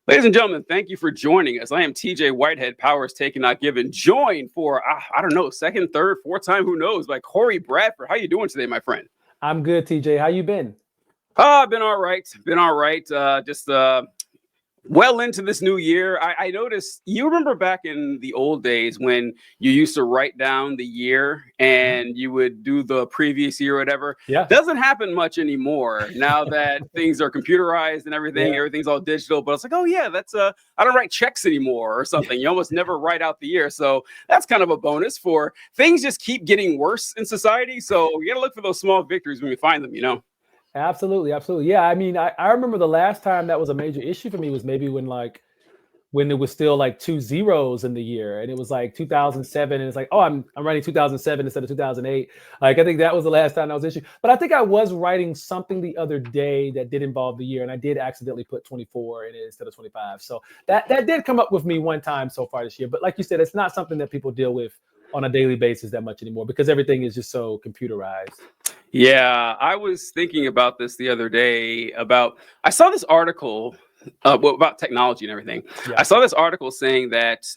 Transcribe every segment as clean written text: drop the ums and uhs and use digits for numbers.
Ladies and gentlemen, thank you for joining us. I am TJ Whitehead, Powers Taken Not Given, joined for, I don't know, second, third, fourth time, who knows, by Cory Bradford. How you doing today, my friend? I'm good, TJ. How you been? I've been all right. Been all right. Just well into this new year. I noticed, you remember back in the old days when you used to write down the year and you would do the previous year or whatever. Yeah. Doesn't happen much anymore now that things are computerized and everything. Yeah. Everything's all digital. But it's like, oh yeah, that's I don't write checks anymore or something. You almost never write out the year. So that's kind of a bonus. For things just keep getting worse in society. So you got to look for those small victories when you find them. Absolutely, absolutely. Yeah, I mean, I remember the last time that was a major issue for me was maybe when it was still like two zeros in the year, and it was like 2007, and it's like, oh, I'm writing 2007 instead of 2008. Like, I think that was the last time that was an issue. But I think I was writing something the other day that did involve the year, and I did accidentally put 24 in it instead of 25. So that did come up with me one time so far this year. But like you said, it's not something that people deal with on a daily basis that much anymore because everything is just so computerized. Yeah, I was thinking about this the other day I saw this article about technology and everything. Yeah. I saw this article saying that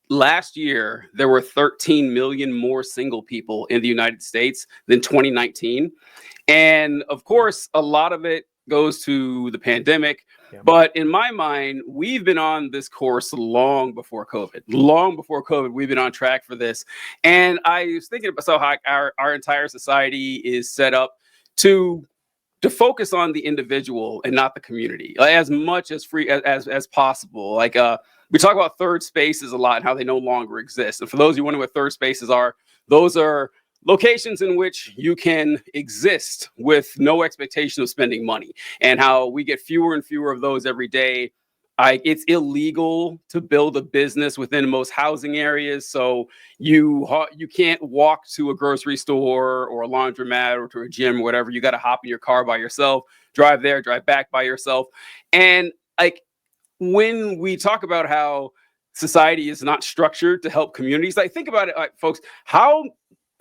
last year there were 13 million more single people in the United States than 2019. And of course, a lot of it goes to the pandemic. Yeah. But in my mind, we've been on this course long before COVID. Long before COVID, we've been on track for this. And I was thinking about how our entire society is set up to focus on the individual and not the community, like, as much as free as possible. Like we talk about third spaces a lot and how they no longer exist. And for those of you wondering what third spaces are, those are locations in which you can exist with no expectation of spending money, and how we get fewer and fewer of those every day. It's illegal to build a business within most housing areas, so you can't walk to a grocery store or a laundromat or to a gym or whatever. You got to hop in your car by yourself, drive there, drive back by yourself. And like, when we talk about how society is not structured to help communities, like, think about it, like, folks,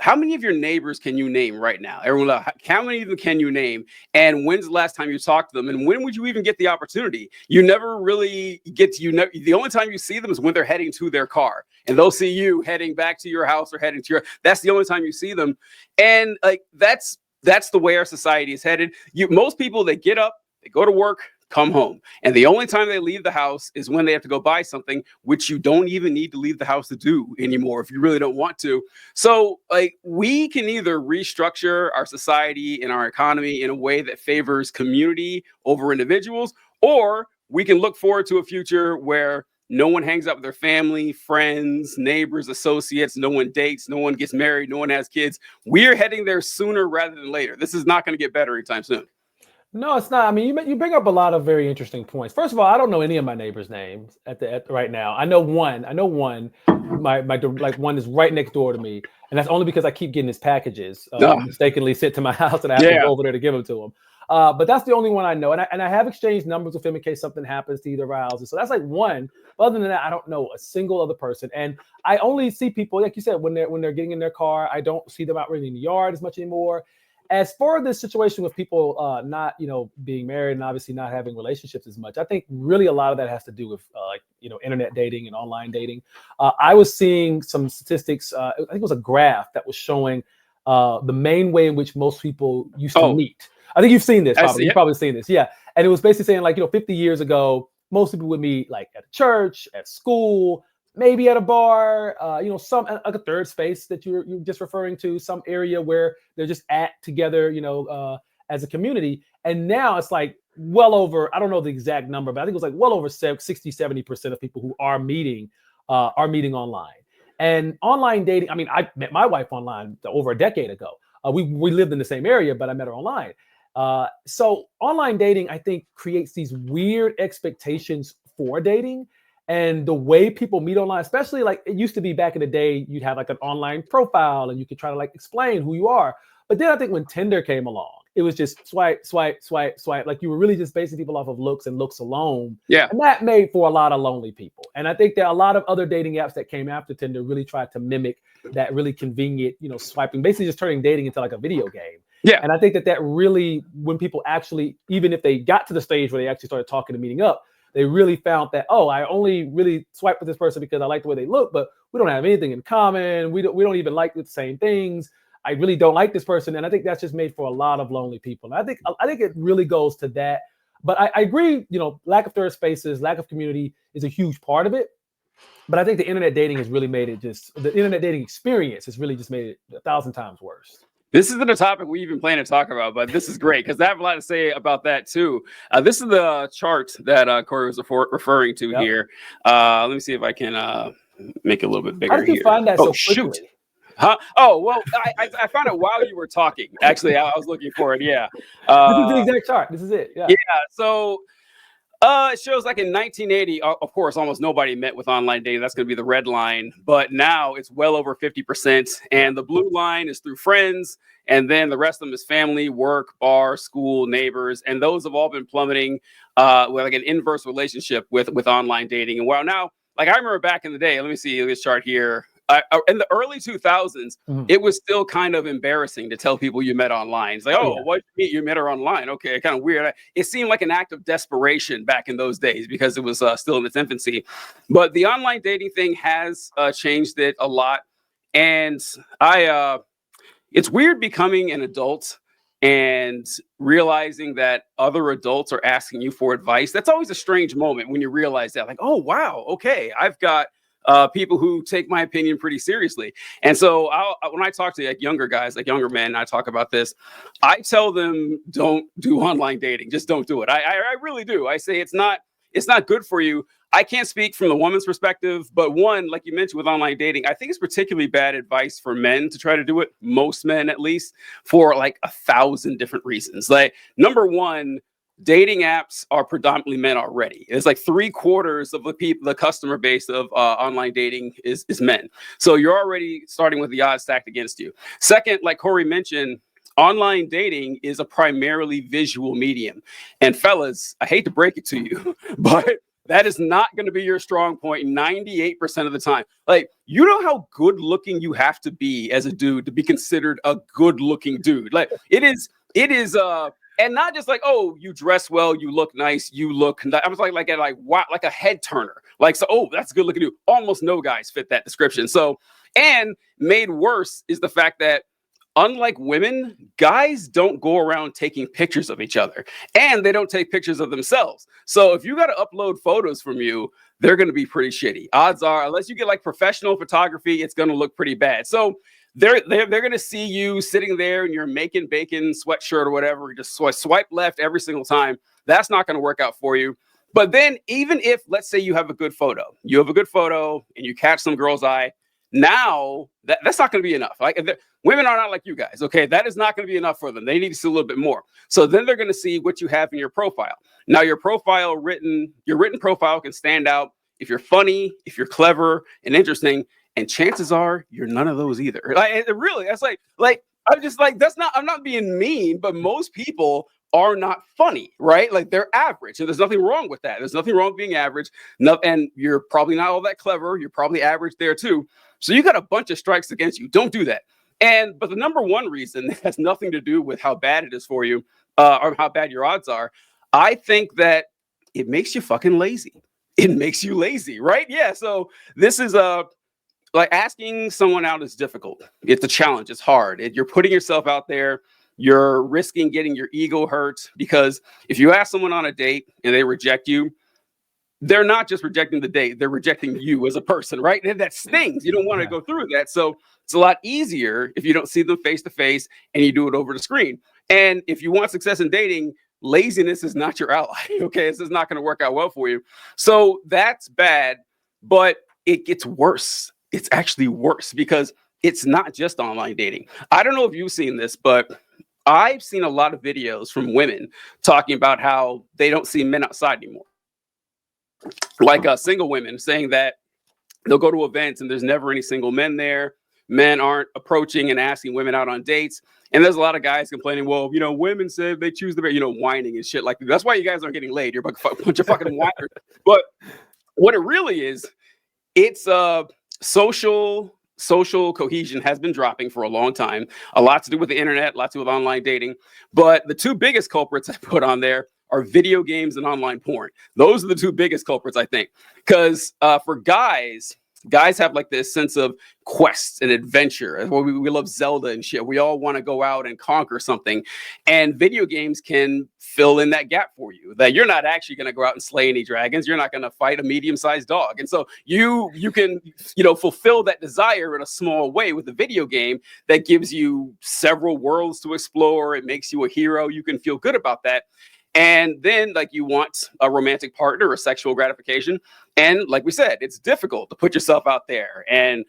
how many of your neighbors can you name right now? Everyone, how many of them can you name? And when's the last time you talked to them? And when would you even get the opportunity? You never really get to, the only time you see them is when they're heading to their car, and they'll see you heading back to your house or heading to that's the only time you see them. And like, that's the way our society is headed. Most people, they get up, they go to work, come home, and the only time they leave the house is when they have to go buy something, which you don't even need to leave the house to do anymore if you really don't want to. So like, we can either restructure our society and our economy in a way that favors community over individuals, or we can look forward to a future where no one hangs out with their family, friends, neighbors, associates, no one dates, no one gets married, no one has kids. We're heading there sooner rather than later. This is not going to get better anytime soon. No, it's not. I mean, you bring up a lot of very interesting points. First of all, I don't know any of my neighbors' names at right now. I know one. My like one is right next door to me, and that's only because I keep getting his packages mistakenly sent to my house, and I have to go over there to give them to him. But that's the only one I know, and I have exchanged numbers with him in case something happens to either of our houses. So that's like one. But other than that, I don't know a single other person, and I only see people, like you said, when they're getting in their car. I don't see them out really in the yard as much anymore. As for this situation with people not, being married and obviously not having relationships as much, I think really a lot of that has to do with internet dating and online dating. I was seeing some statistics. I think it was a graph that was showing the main way in which most people used to meet. I think you've seen this. You've probably seen this. Yeah. And it was basically saying 50 years ago, most people would meet like at a church, at school, maybe at a bar, some like a third space that you're just referring to, some area where they're just at together, as a community. And now it's like well over, I don't know the exact number, but I think it was like well over 60-70% of people who are meeting online. And online dating, I mean, I met my wife online over a decade ago. We lived in the same area, but I met her online. So online dating, I think, creates these weird expectations for dating. And the way people meet online, especially like it used to be back in the day, you'd have like an online profile and you could try to like explain who you are. But then I think when Tinder came along, it was just swipe, swipe, swipe, swipe. Like you were really just basing people off of looks and looks alone. Yeah. And that made for a lot of lonely people. And I think that a lot of other dating apps that came after Tinder really tried to mimic that really convenient, swiping, basically just turning dating into like a video game. Yeah. And I think that really, when people actually, even if they got to the stage where they actually started talking and meeting up, they really found that, oh, I only really swipe with this person because I like the way they look, but we don't have anything in common. We don't even like the same things. I really don't like this person. And I think that's just made for a lot of lonely people. And I think it really goes to that. But I agree, lack of third spaces, lack of community is a huge part of it. But I think the internet dating has really made it the internet dating experience has really just made it 1,000 times worse. This isn't a topic we even plan to talk about, but this is great because I have a lot to say about that too. This is the chart that Cory was referring to here. Let me see if I can make it a little bit bigger. How did you find that so quickly? Shoot. Huh? Oh, well, I found it while you were talking. Actually, I was looking for it. Yeah. This is the exact chart. This is it. Yeah. Yeah. So it shows like in 1980, of course, almost nobody met with online dating. That's going to be the red line. But now it's well over 50%. And the blue line is through friends. And then the rest of them is family, work, bar, school, neighbors. And those have all been plummeting with like an inverse relationship with online dating. And while now, like I remember back in the day, let me see this chart here. In the early 2000s, it was still kind of embarrassing to tell people you met online. It's like, what you met her online? Okay, kind of weird. It seemed like an act of desperation back in those days because it was still in its infancy. But the online dating thing has changed it a lot. And it's weird becoming an adult and realizing that other adults are asking you for advice. That's always a strange moment when you realize that, like, oh, wow, okay, I've got people who take my opinion pretty seriously. And so when I talk to like younger guys, like younger men, I talk about this, I tell them, don't do online dating. Just don't do it. I really do. I say it's not good for you. I can't speak from the woman's perspective, but one, like you mentioned with online dating, I think it's particularly bad advice for men to try to do it, most men at least, for like 1,000 different reasons. Like, number one, dating apps are predominantly men already. It's like 3/4 of the customer base of online dating is men. So you're already starting with the odds stacked against you. Second, like Cory mentioned, online dating is a primarily visual medium. And fellas, I hate to break it to you, but that is not going to be your strong point 98% of the time. Like, you know how good looking you have to be as a dude to be considered a good looking dude. Like, it is and not just like, oh, you dress well, you look nice, you look. I was like wow, like a head turner. Like, so, oh, that's a good looking dude. Almost no guys fit that description. So, and made worse is the fact that unlike women, guys don't go around taking pictures of each other, and they don't take pictures of themselves. So if you got to upload photos from you, they're going to be pretty shitty. Odds are, unless you get like professional photography, it's going to look pretty bad. So they're going to see you sitting there in your making bacon sweatshirt or whatever, just swipe left every single time. That's not going to work out for you. But then even if, let's say you have a good photo and you catch some girl's eye, now that's not going to be enough. Like, women are not like you guys. Okay. That is not going to be enough for them. They need to see a little bit more. So then they're going to see what you have in your profile. Now your written profile can stand out if you're funny, if you're clever and interesting. And chances are you're none of those either. Like, really, that's like I'm just like, I'm not being mean, but most people are not funny, right? Like, they're average, and there's nothing wrong with that. There's nothing wrong with being average. No, and you're probably not all that clever. You're probably average there too. So you got a bunch of strikes against you. Don't do that. But the number one reason has nothing to do with how bad it is for you or how bad your odds are. I think that it makes you fucking lazy. It makes you lazy, right? Yeah. So this is like asking someone out is difficult. It's a challenge. It's hard. You're putting yourself out there. You're risking getting your ego hurt, because if you ask someone on a date and they reject you, they're not just rejecting the date, they're rejecting you as a person, right? And that stings. You don't want to go through that. So it's a lot easier if you don't see them face to face and you do it over the screen. And if you want success in dating, laziness is not your ally. Okay. This is not going to work out well for you. So that's bad, but it gets worse. It's actually worse because it's not just online dating. I don't know if you've seen this, but I've seen a lot of videos from women talking about how they don't see men outside anymore. Like single women saying that they'll go to events and there's never any single men there. Men aren't approaching and asking women out on dates. And there's a lot of guys complaining, well, women said they choose the, whining and shit like that. That's why you guys aren't getting laid. You're a bunch of fucking whiners. But what it really is, it's social cohesion has been dropping for a long time. A lot to do with the internet, a lot to do with online dating. But the two biggest culprits I put on there are video games and online porn. Those are the two biggest culprits, I think. Because for guys have like this sense of quest and adventure. We love Zelda and shit. We all want to go out and conquer something. And video games can fill in that gap for you, that you're not actually going to go out and slay any dragons. You're not going to fight a medium-sized dog. And so you can, fulfill that desire in a small way with a video game that gives you several worlds to explore. It makes you a hero. You can feel good about that. And then, like, you want a romantic partner or sexual gratification. And like we said, it's difficult to put yourself out there and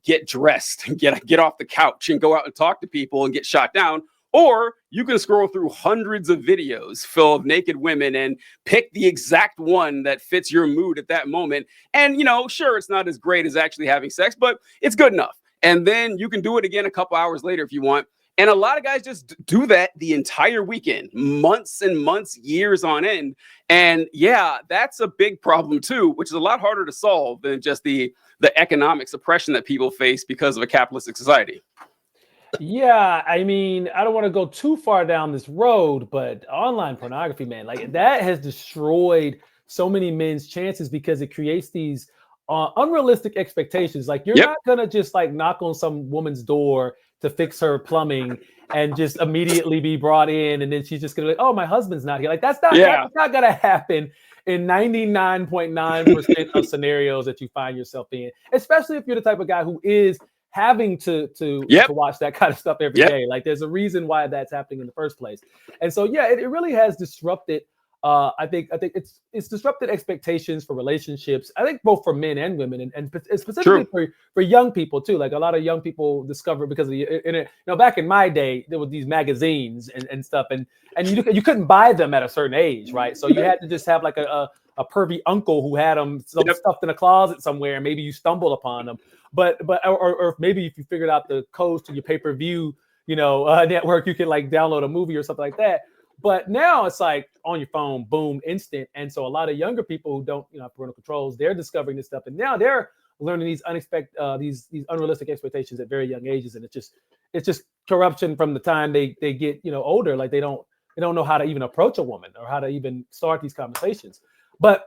get dressed and get off the couch and go out and talk to people and get shot down. Or you can scroll through hundreds of videos full of naked women and pick the exact one that fits your mood at that moment. And, sure, it's not as great as actually having sex, but it's good enough. And then you can do it again a couple hours later if you want. And a lot of guys just do that the entire weekend, months and months, years on end. And yeah, that's a big problem too, which is a lot harder to solve than just the economic suppression that people face because of a capitalistic society. Yeah, I mean, I don't want to go too far down this road, but online pornography, man, like that has destroyed so many men's chances because it creates these unrealistic expectations. Like you're not gonna just like knock on some woman's door to fix her plumbing and just immediately be brought in, and then she's just gonna be like, oh, my husband's not here. Like that's not gonna happen in 99.9% of scenarios that you find yourself in, especially if you're the type of guy who is having to watch that kind of stuff every day. Like there's a reason why that's happening in the first place. And so it really has disrupted I think it's disrupted expectations for relationships. I think both for men and women, and specifically for young people too. Like a lot of young people discover because of the internet. Back in my day, there were these magazines and stuff, and you couldn't buy them at a certain age, right? So you had to just have like a pervy uncle who had them stuffed in a closet somewhere, and maybe you stumbled upon them. But maybe if you figured out the codes to your pay-per-view, network, you can like download a movie or something like that. But now it's like on your phone, boom, instant. And so a lot of younger people who don't, have parental controls, they're discovering this stuff, and now they're learning these these unrealistic expectations at very young ages, and it's just corruption from the time they get older. Like they don't know how to even approach a woman or how to even start these conversations. But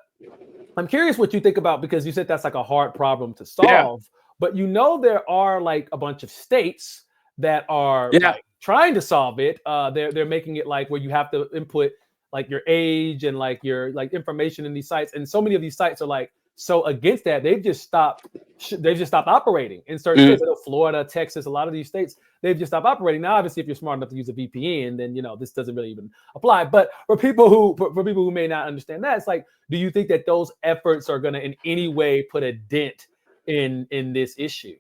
I'm curious what you think about, because you said that's like a hard problem to solve. But there are like a bunch of states that are like trying to solve it. They're making it like where you have to input like your age and like your like information in these sites, and so many of these sites are like so against that they've just stopped operating in certain states. Florida, Texas, a lot of these states, they've just stopped operating. Now, obviously, if you're smart enough to use a VPN, then this doesn't really even apply. But for people who may not understand that, it's like, do you think that those efforts are going to in any way put a dent in this issue?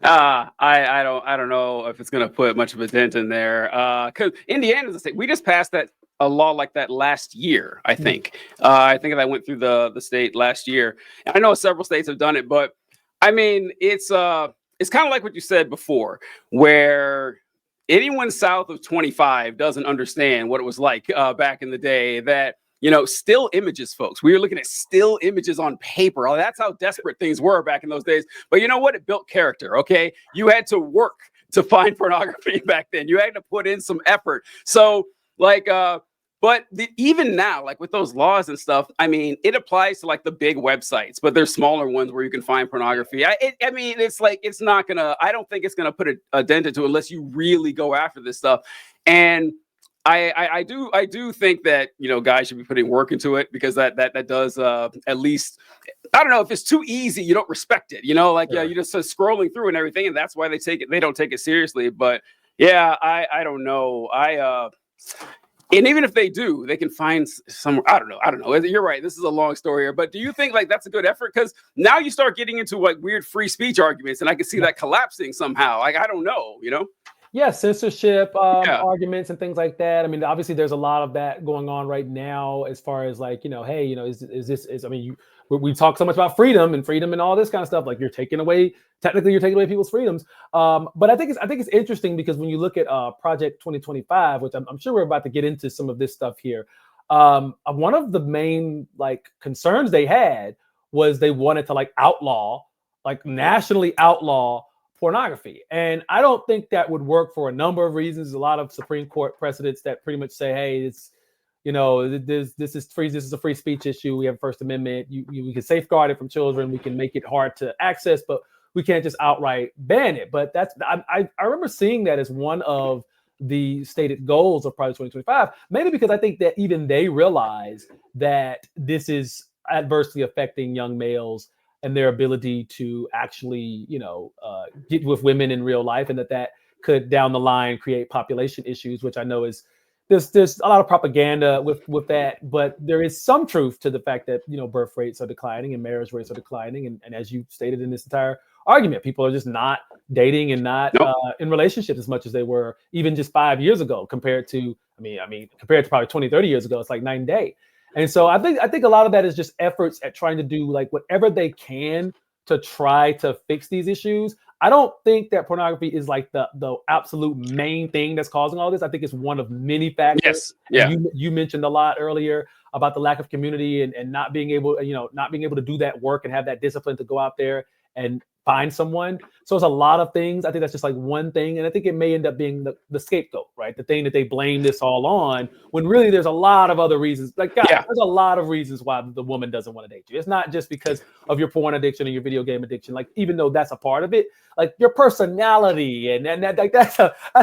I don't know if it's going to put much of a dent in there. Because Indiana's a state. We just passed a law like that last year, I think. I think that went through the state last year. And I know several states have done it, but I mean, it's kind of like what you said before, where anyone south of 25 doesn't understand what it was like back in the day. That still images, folks. We were looking at still images on paper. Oh, that's how desperate things were back in those days. But you know what? It built character, okay? You had to work to find pornography back then. You had to put in some effort. So, like, even now, like with those laws and stuff, I mean, it applies to like the big websites, but there's smaller ones where you can find pornography. I mean, it's like, it's not gonna, I don't think it's gonna put a dent into it unless you really go after this stuff. And I do think that guys should be putting work into it, because that does at least, I don't know, if it's too easy, you don't respect it, you just scrolling through and everything, and that's why they don't take it seriously. But yeah, I don't know, and even if they do, they can find some, I don't know. You're right, this is a long story here, but do you think like that's a good effort? Because now you start getting into like weird free speech arguments, and I can see that collapsing somehow. Like, I don't know, Yeah, censorship arguments and things like that. I mean, obviously, there's a lot of that going on right now, as far as like, hey, I mean, we talk so much about freedom and all this kind of stuff. Like, technically you're taking away people's freedoms. But I think it's interesting, because when you look at Project 2025, which I'm sure we're about to get into some of this stuff here, one of the main like concerns they had was they wanted to like nationally outlaw pornography. And I don't think that would work for a number of reasons. A lot of Supreme Court precedents that pretty much say, hey, this is free. This is a free speech issue. We have First Amendment. We can safeguard it from children. We can make it hard to access, but we can't just outright ban it. But I remember seeing that as one of the stated goals of Project 2025, mainly because I think that even they realize that this is adversely affecting young males and their ability to actually, get with women in real life, and that could down the line create population issues, which I know is there's a lot of propaganda with that, but there is some truth to the fact that birth rates are declining and marriage rates are declining, and as you stated in this entire argument, people are just not dating and not in relationships as much as they were even just 5 years ago compared to probably 20, 30 years ago. It's like night and day. And so I think a lot of that is just efforts at trying to do like whatever they can to try to fix these issues. I don't think that pornography is like the absolute main thing that's causing all this. I think it's one of many factors. Yes. Yeah. You mentioned a lot earlier about the lack of community and not being able to do that work and have that discipline to go out there and find someone. So it's a lot of things. I think that's just like one thing. And I think it may end up being the scapegoat, right? The thing that they blame this all on, when really there's a lot of other reasons. Like, God, there's a lot of reasons why the woman doesn't want to date you. It's not just because of your porn addiction and your video game addiction. Like, even though that's a part of it, like your personality and that's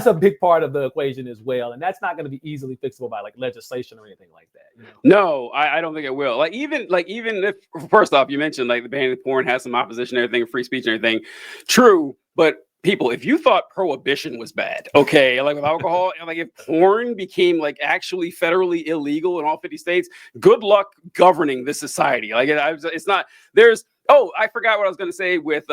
a big part of the equation as well. And that's not going to be easily fixable by like legislation or anything like that. No, I don't think it will. Even if, first off, you mentioned like the banning of porn has some opposition and everything, free speech and everything. True, but people, if you thought prohibition was bad, okay, like with alcohol, like if porn became like actually federally illegal in all 50 states, good luck governing this society. Like it's not. I forgot what I was going to say with.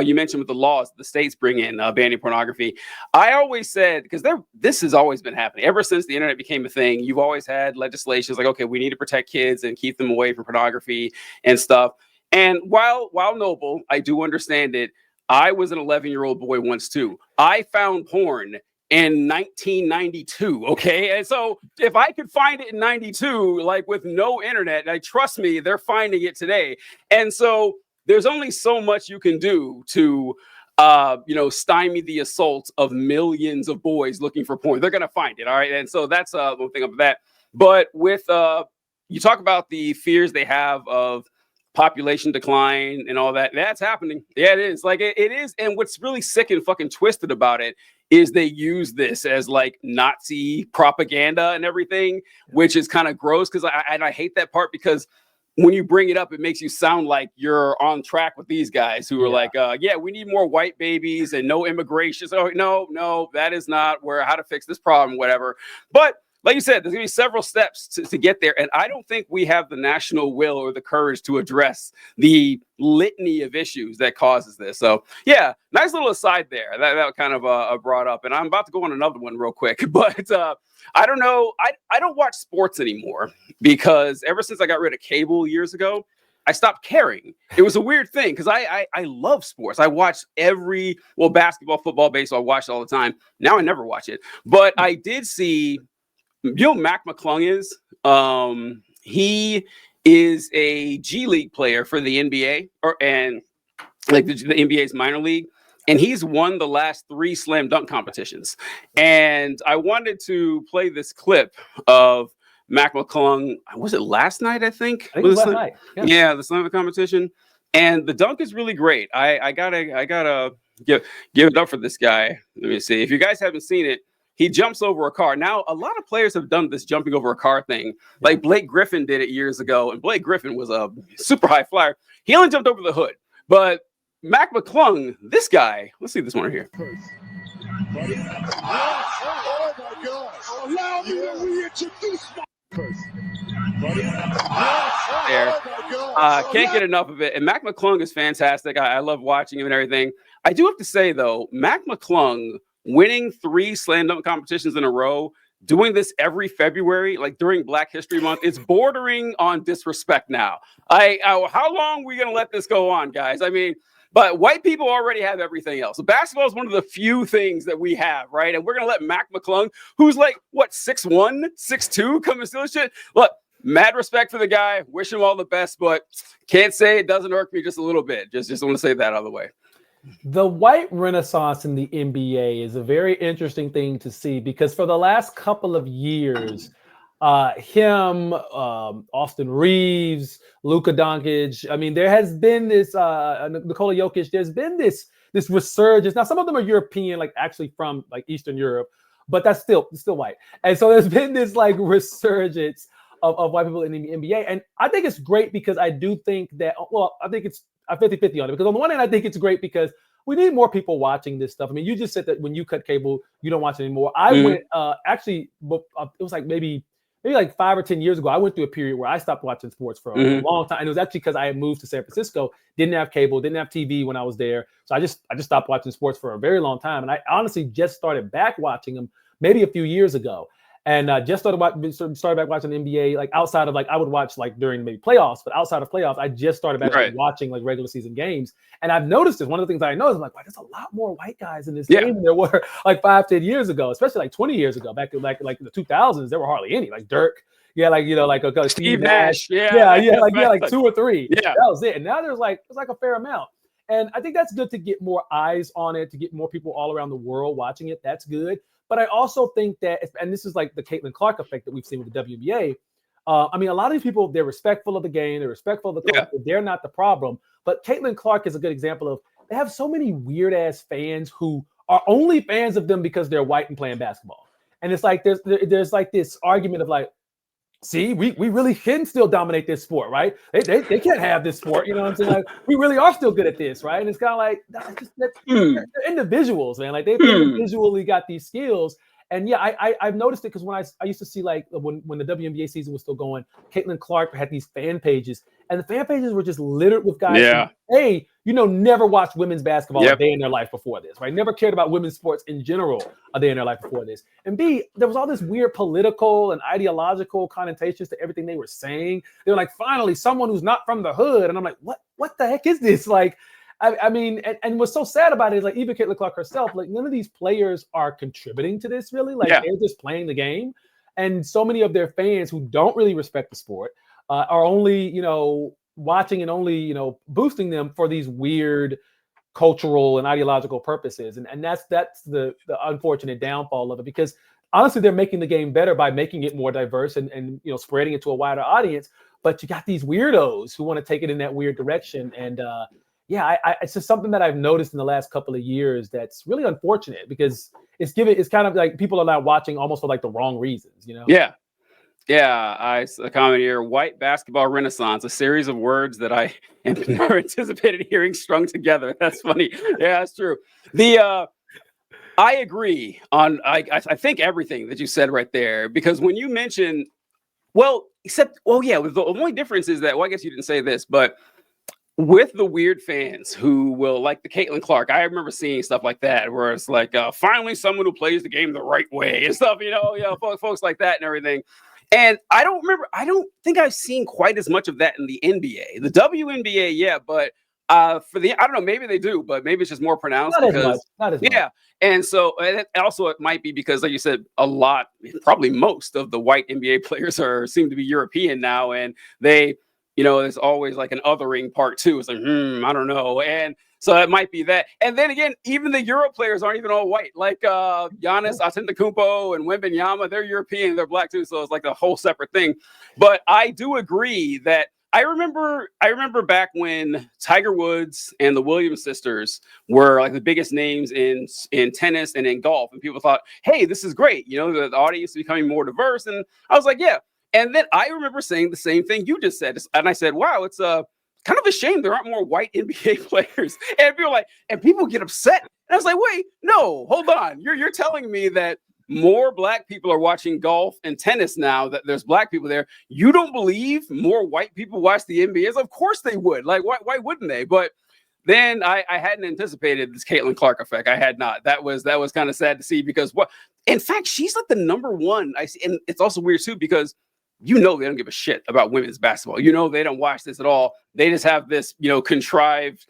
You mentioned with the laws the states bring in banning pornography. I always said, because this has always been happening ever since the internet became a thing. You've always had legislations like, okay, we need to protect kids and keep them away from pornography and stuff. And while noble, I do understand it. I was an 11-year-old boy once too. I found porn in 1992. Okay. And so if I could find it in 92, like with no internet, trust me, they're finding it today. And so there's only so much you can do to, stymie the assault of millions of boys looking for porn. They're going to find it. All right. And so that's one thing about that. But with, you talk about the fears they have of population decline and all that. That's happening. Yeah, it is. Like it is. And what's really sick and fucking twisted about it is they use this as like Nazi propaganda and everything, which is kind of gross. Because I hate that part, because when you bring it up, it makes you sound like you're on track with these guys who are like, we need more white babies and no immigration. So no, that is not how to fix this problem, whatever. But like you said, there's going to be several steps to get there. And I don't think we have the national will or the courage to address the litany of issues that causes this. So, yeah, nice little aside there. That kind of brought up. And I'm about to go on another one real quick. But I don't know. I don't watch sports anymore because ever since I got rid of cable years ago, I stopped caring. It was a weird thing because I love sports. I watch basketball, football, baseball, I watch it all the time. Now I never watch it. But I did see... Mac McClung is? He is a G League player for the NBA, and like the NBA's minor league, and he's won the last 3 slam dunk competitions. And I wanted to play this clip of Mac McClung. Was it last night? I think it was last night. Yeah, the slam dunk competition, and the dunk is really great. I gotta give it up for this guy. Let me see if you guys haven't seen it. He jumps over a car. Now, a lot of players have done this jumping over a car thing. Like Blake Griffin did it years ago, and Blake Griffin was a super high flyer. He only jumped over the hood. But Mac McClung, this guy, let's see this one right here. Oh my gosh. Allow me to reintroduce my there. Can't get enough of it. And Mac McClung is fantastic. I love watching him and everything. I do have to say, though, Mac McClung winning 3 slam dunk competitions in a row, doing this every February, like during Black History Month, it's bordering on disrespect now. How long are we going to let this go on, guys? I mean, but white people already have everything else. Basketball is one of the few things that we have, right? And we're going to let Mac McClung, who's like, 6'1", 6'2", come and steal this shit? Look, mad respect for the guy. Wish him all the best, but can't say it doesn't irk me just a little bit. Just want to say that out of the way. The white renaissance in the NBA is a very interesting thing to see because for the last couple of years, Him, Austin Reeves, Luka Doncic. I mean, there has been this Nikola Jokic. There's been this resurgence. Now, some of them are European, like actually from like Eastern Europe, but that's still white. And so there's been this like resurgence of white people in the NBA. And I think it's great because I do think that, well, I think it's a 50-50 on it. Because on the one hand, I think it's great because we need more people watching this stuff. I mean, you just said that when you cut cable, you don't watch it anymore. I went, actually, it was like maybe like 5 or 10 years ago, I went through a period where I stopped watching sports for a long time. And it was actually because I had moved to San Francisco, didn't have cable, didn't have TV when I was there. So I just stopped watching sports for a very long time. And I honestly just started back watching them maybe a few years ago. And just started back watching the NBA, like outside of like, I would watch like during maybe playoffs, but outside of playoffs, I just started back watching like regular season games. And I've noticed this. One of the things I noticed, I'm like, wow, there's a lot more white guys in this game than there were like 5-10 years ago, especially like 20 years ago, back in like the 2000s, there were hardly any. Like Dirk, like, you know, like Steve Nash, like 2 or 3. Yeah. That was it. And now there's like a fair amount. And I think that's good to get more eyes on it, to get more people all around the world watching it. That's good. But I also think that, and this is like the Caitlin Clark effect that we've seen with the WNBA. I mean, a lot of these people, they're respectful of the game, they're respectful of the culture. They're not the problem. But Caitlin Clark is a good example of, they have so many weird ass fans who are only fans of them because they're white and playing basketball. And it's like there's like this argument of like, see, we really can still dominate this sport, right? They can't have this sport, you know what I'm saying? Like, we really are still good at this, right? And it's kind of like, they're individuals, man. Like they've individually got these skills. And yeah, I've noticed it because when I used to see like when the WNBA season was still going, Caitlin Clark had these fan pages, and the fan pages were just littered with guys who, A, never watched women's basketball a day in their life before this, right? Never cared about women's sports in general a day in their life before this. And B, there was all this weird political and ideological connotations to everything they were saying. They were like, finally, someone who's not from the hood. And I'm like, what the heck is this? Like, I mean, and what's so sad about it is like even Caitlin Clark herself, like none of these players are contributing to this really. Like they're just playing the game. And so many of their fans who don't really respect the sport are only, watching and only, boosting them for these weird cultural and ideological purposes. And that's the unfortunate downfall of it, because honestly, they're making the game better by making it more diverse and spreading it to a wider audience. But you got these weirdos who want to take it in that weird direction. And it's just something that I've noticed in the last couple of years that's really unfortunate, because it's kind of like people are not watching almost for like the wrong reasons, I a comment here: white basketball renaissance, a series of words that I never anticipated hearing strung together. That's funny. Yeah, that's true. I agree on I think everything that you said right there, because when you mentioned, the only difference is that, I guess you didn't say this, but with the weird fans who will like the Caitlin Clark, I remember seeing stuff like that where it's like, finally someone who plays the game the right way and stuff, folks like that and everything. And I don't think I've seen quite as much of that in the NBA. The WNBA, but I don't know, maybe they do, but maybe it's just more pronounced. Not as much. And so it might be because, like you said, probably most of the white NBA players seem to be European now, and they, there's always like an othering part too. It's like, I don't know. And so it might be that. And then again, even the Euro players aren't even all white. Like Giannis Antetokounmpo and Wembanyama, they're European, they're black too. So it's like a whole separate thing. But I do agree that I remember back when Tiger Woods and the Williams sisters were like the biggest names in tennis and in golf. And people thought, hey, this is great. The audience is becoming more diverse. And I was like, yeah. And then I remember saying the same thing you just said. And I said, wow, it's kind of a shame there aren't more white NBA players. And people people get upset. And I was like, wait, no, hold on. You're telling me that more black people are watching golf and tennis now, that there's black people there. You don't believe more white people watch the NBA? Of course they would. Like, why wouldn't they? But then I hadn't anticipated this Caitlin Clark effect. I had not. That was kind of sad to see, because in fact, she's like the number one. I see, and it's also weird too, because they don't give a shit about women's basketball. They don't watch this at all. They just have this, contrived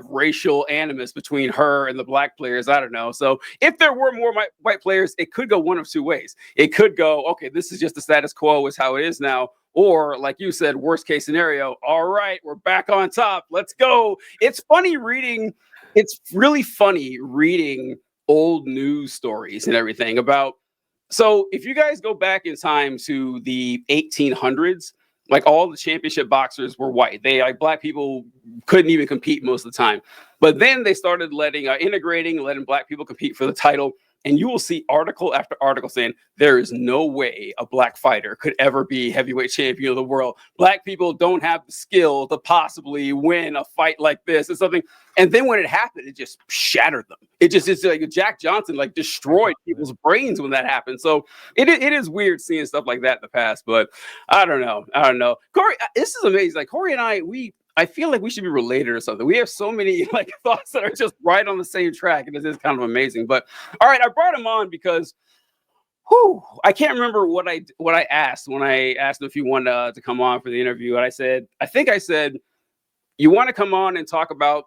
racial animus between her and the black players. I don't know. So if there were more white players, it could go one of two ways. It could go, okay, this is just the status quo, is how it is now. Or like you said, worst case scenario, all right, we're back on top. Let's go. It's really funny reading old news stories and everything about So if you guys go back in time to the 1800s, like all the championship boxers were white. They like black people couldn't even compete most of the time. But then they started letting black people compete for the title. And you will see article after article saying there is no way a black fighter could ever be heavyweight champion of the world. Black people don't have the skill to possibly win a fight like this or something. And then when it happened, it just shattered them. It's like Jack Johnson like destroyed people's brains when that happened. So it is weird seeing stuff like that in the past. But I don't know. Cory, this is amazing. Like Cory and I feel like we should be related or something. We have so many like thoughts that are just right on the same track, and it is kind of amazing. But all right, I brought him on because I can't remember what I asked when I asked him if he wanted to come on for the interview. And I think I said, you want to come on and talk about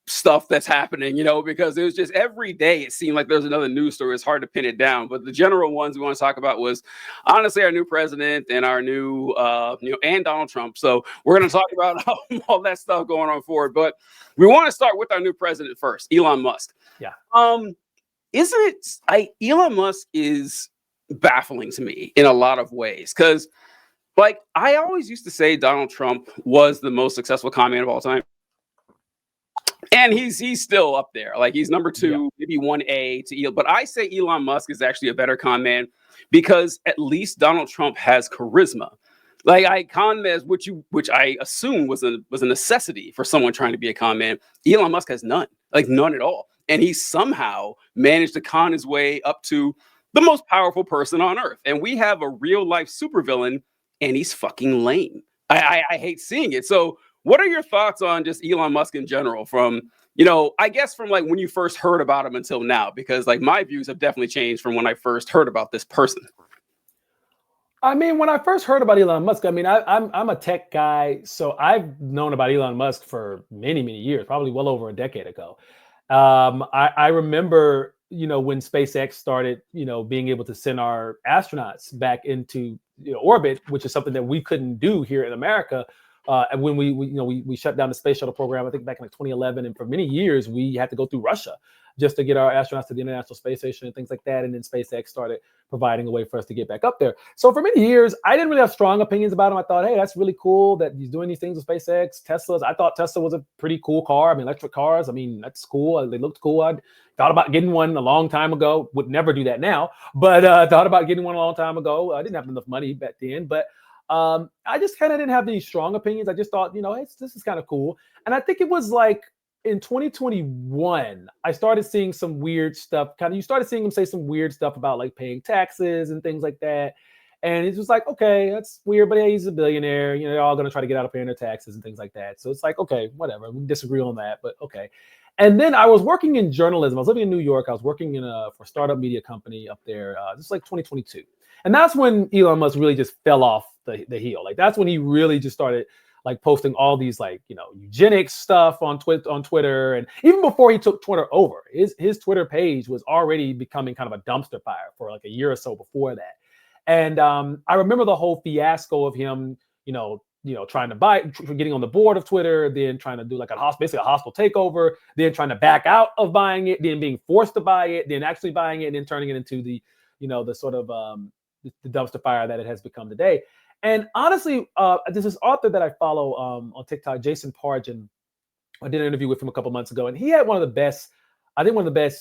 stuff that's happening, because it was just every day it seemed like there's another news story. It's hard to pin it down, but the general ones we want to talk about was honestly our new president and our new and Donald Trump. So we're going to talk about all that stuff going on forward, but we want to start with our new president first, Elon Musk. Yeah. Elon Musk is baffling to me in a lot of ways, because like I always used to say Donald Trump was the most successful con man of all time. And he's still up there. Like he's number 2, maybe 1A to Elon. But I say Elon Musk is actually a better con man because at least Donald Trump has charisma. Like con man, which I assume was a necessity for someone trying to be a con man. Elon Musk has none, like none at all. And he somehow managed to con his way up to the most powerful person on earth. And we have a real life supervillain, and he's fucking lame. I hate seeing it. So what are your thoughts on just Elon Musk in general from, I guess from like when you first heard about him until now? Because like my views have definitely changed from when I first heard about this person. I mean, when I first heard about Elon Musk, I mean, I'm a tech guy, so I've known about Elon Musk for many, many years, probably well over a decade ago. I remember, when SpaceX started, being able to send our astronauts back into orbit, which is something that we couldn't do here in America. And when we shut down the space shuttle program, I think back in like 2011, and for many years we had to go through Russia just to get our astronauts to the International Space Station and things like that. And then SpaceX started providing a way for us to get back up there. So for many years, I didn't really have strong opinions about him. I thought, hey, that's really cool that he's doing these things with SpaceX. Teslas, I thought Tesla was a pretty cool car. I mean, electric cars, I mean, that's cool. They looked cool. I thought about getting one a long time ago. Would never do that now, but thought about getting one a long time ago. I didn't have enough money back then, but I just kind of didn't have any strong opinions. I just thought, this is kind of cool. And I think it was like in 2021, I started seeing some weird stuff. You started seeing him say some weird stuff about like paying taxes and things like that. And it's just like, okay, that's weird, but hey, he's a billionaire. They're all going to try to get out of paying their taxes and things like that. So it's like, okay, whatever. We disagree on that, but okay. And then I was working in journalism. I was living in New York. I was working for a startup media company up there. This is like 2022. And that's when Elon Musk really just fell off the heel. Like that's when he really just started like posting all these like, eugenics stuff on Twitter. And even before he took Twitter over, his Twitter page was already becoming kind of a dumpster fire for like a year or so before that. And I remember the whole fiasco of him, trying to getting on the board of Twitter, then trying to do like basically a hostile takeover, then trying to back out of buying it, then being forced to buy it, then actually buying it, and then turning it into the sort of the dumpster fire that it has become today. And honestly, there's this author that I follow on TikTok, Jason Pargin. I did an interview with him a couple months ago, and he had one of the best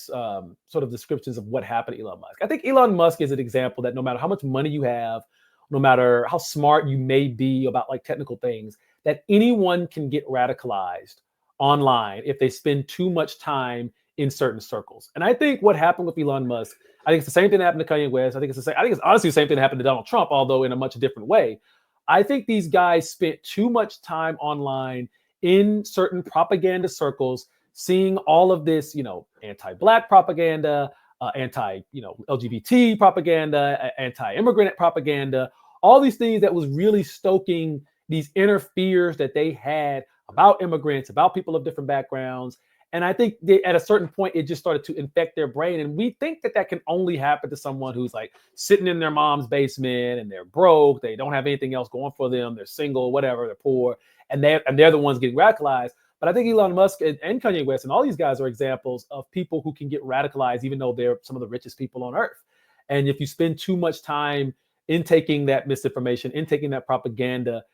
sort of descriptions of what happened to Elon Musk. I think Elon Musk is an example that no matter how much money you have, no matter how smart you may be about like technical things, that anyone can get radicalized online if they spend too much time in certain circles. And I think what happened with Elon Musk, I think it's the same thing that happened to Kanye West. I think it's honestly the same thing that happened to Donald Trump, although in a much different way. I think these guys spent too much time online in certain propaganda circles, seeing all of this, anti-Black propaganda, LGBT propaganda, anti-immigrant propaganda, all these things that was really stoking these inner fears that they had about immigrants, about people of different backgrounds. And I think at a certain point, it just started to infect their brain. And we think that can only happen to someone who's like sitting in their mom's basement and they're broke. They don't have anything else going for them. They're single, whatever, they're poor. And they're the ones getting radicalized. But I think Elon Musk and Kanye West and all these guys are examples of people who can get radicalized, even though they're some of the richest people on earth. And if you spend too much time intaking that misinformation, intaking that propaganda,